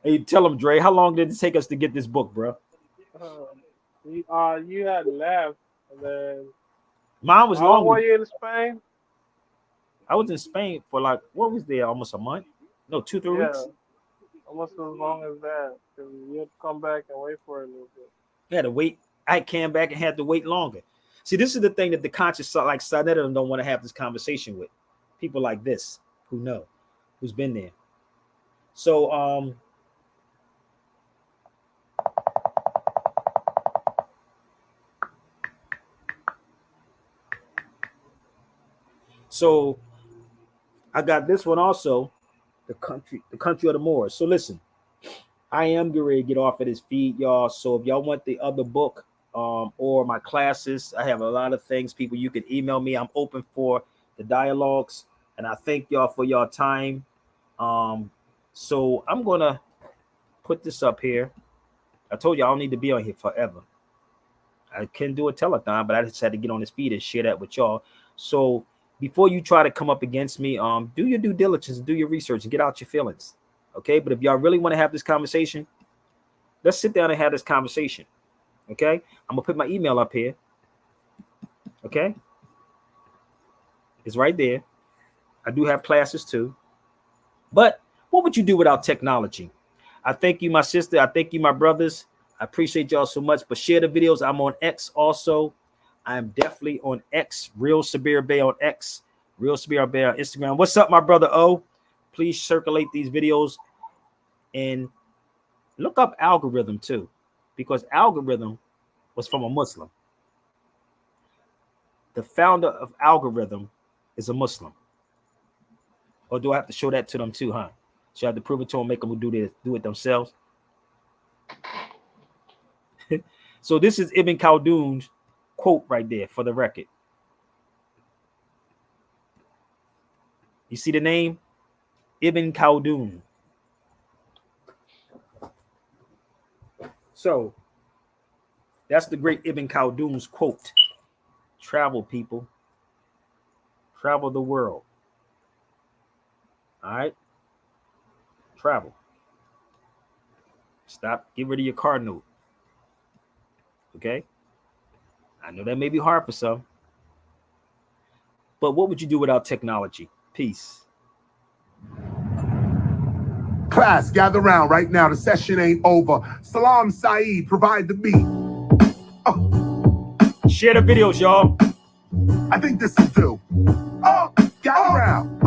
Speaker 1: Hey, tell them, Dre, how long did it take us to get this book, bro?
Speaker 10: You had left, and then
Speaker 1: Mine was
Speaker 10: how long
Speaker 1: long.
Speaker 10: were you in Spain?
Speaker 1: I was in Spain for like, what was there? Almost a month? No, 2-3 weeks.
Speaker 10: Almost as long as that. Because you had to come back and wait for it a little bit.
Speaker 1: I had to wait. I came back and had to wait longer. See, this is the thing that the conscious, like Sarnetta, don't want to have this conversation with people like this who know, who's been there. So, I got this one also, the country of the Moors. So listen, I am getting ready to get off of this feed, y'all. So if y'all want the other book, or my classes, I have a lot of things. People, you can email me. I'm open for the dialogues, and I thank y'all for y'all time. So I'm gonna put this up here. I told you I don't need to be on here forever. I can do a telethon, but I just had to get on this feed and share that with y'all. So before you try to come up against me, do your due diligence, do your research, and get out your feelings. Okay, but if y'all really want to have this conversation, let's sit down and have this conversation. Okay, I'm gonna put my email up here. Okay, it's right there. I do have classes too. But what would you do without technology? I thank you, my sister. I thank you, my brothers. I appreciate y'all so much. But share the videos. I'm on X also. I'm definitely on X. Real Sabir Bey on X. Real Sabir Bey on Instagram. What's up, my brother O? Please circulate these videos and look up Algorithm too, because Algorithm was from a Muslim. The founder of Algorithm is a Muslim. Or do I have to show that to them too, huh? So I have to prove it to them, make them do it themselves. So this is Ibn Khaldun's quote right there for the record. You see the name? Ibn Khaldun. So that's the great Ibn Khaldun's quote. Travel, people. Travel the world. All right? Travel. Stop. Get rid of your car note. Okay? I know that may be hard for some. But what would you do without technology? Peace.
Speaker 2: Class, gather round right now. The session ain't over. Salam Saeed, provide the beat.
Speaker 1: Share the videos, y'all.
Speaker 2: I think this will do. Gather round.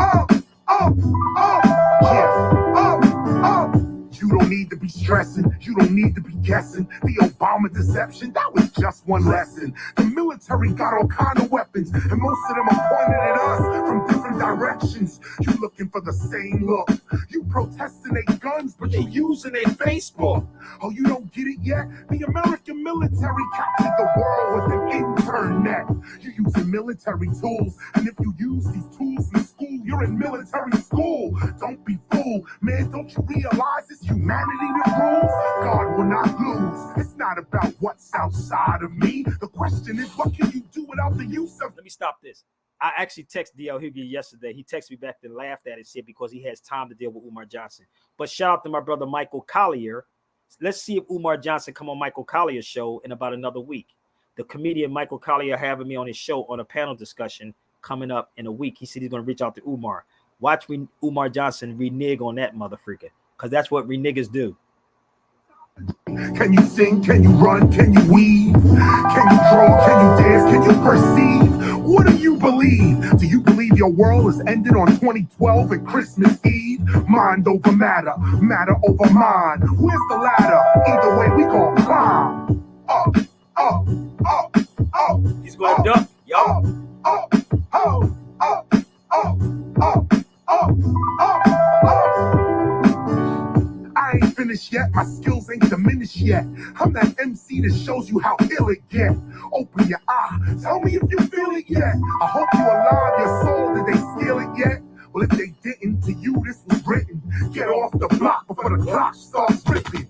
Speaker 2: You don't need to be stressing. You don't need to be guessing. The Obama deception, that was just one lesson. The military got all kind of weapons, and most of them are pointed at us from different directions. You looking for the same look. You protesting they guns, but you using their Facebook. Oh, you don't get it yet? The American military captured the world with an internet. You using military tools, and if you use these tools in school, you're in military school. Don't be fooled, man. Don't you realize it's humanity that rules? God will not lose. It's not about what's outside of me. The question is, what can you do without the use of?
Speaker 1: Let me stop this. I actually texted DL Hughley yesterday. He texted me back and laughed at it, said because he has time to deal with Umar Johnson. But shout out to my brother Michael Collier. Let's see if Umar Johnson come on Michael Collier's show in about another week. The comedian Michael Collier having me on his show on a panel discussion coming up in a week. He said he's going to reach out to Umar. Watch Umar Johnson renege on that motherfucker, because that's what renegers do.
Speaker 2: Can you sing? Can you run? Can you weave? Can you draw? Can you dance? Can you perceive? What do you believe? Do you believe your world is ended on 2012 and Christmas Eve? Mind over matter, matter over mind. Where's the ladder? Either way, we gon' climb. Up, up, up, up.
Speaker 1: He's going to duck, y'all.
Speaker 2: Up, up, up, up, up, up, up, up. I ain't finished yet, my skills ain't diminished yet. I'm that MC that shows you how ill it get. Open your eye, tell me if you feel it yet. I hope you alive your soul, did they steal it yet? Well, if they didn't, to you this was written. Get off the block before the clock starts tripping.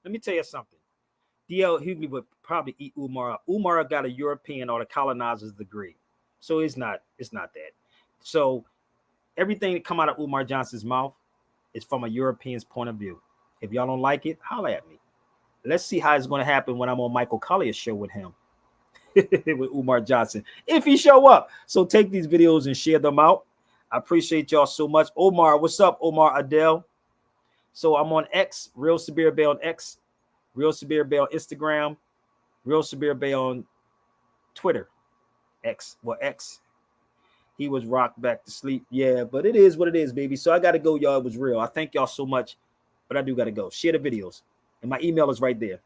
Speaker 1: Let me tell you something. DL Hughley would probably eat Umar up. Umar got a European or the colonizer's degree. So it's not that. So everything that come out of Umar Johnson's mouth is from a European's point of view. If y'all don't like it, holler at me. Let's see how it's going to happen when I'm on Michael Collier's show with him. With Umar Johnson, if he show up. So take these videos and share them out. I appreciate y'all so much. Omar, what's up, Omar Adele? So I'm on X, Real Sabir Bey on X, Real Sabir Bey on Instagram, Real Sabir Bey on Twitter. X. He was rocked back to sleep. Yeah, but it is what it is, baby. So I got to go, y'all. It was real. I thank y'all so much, but I do got to go. Share the videos. And my email is right there.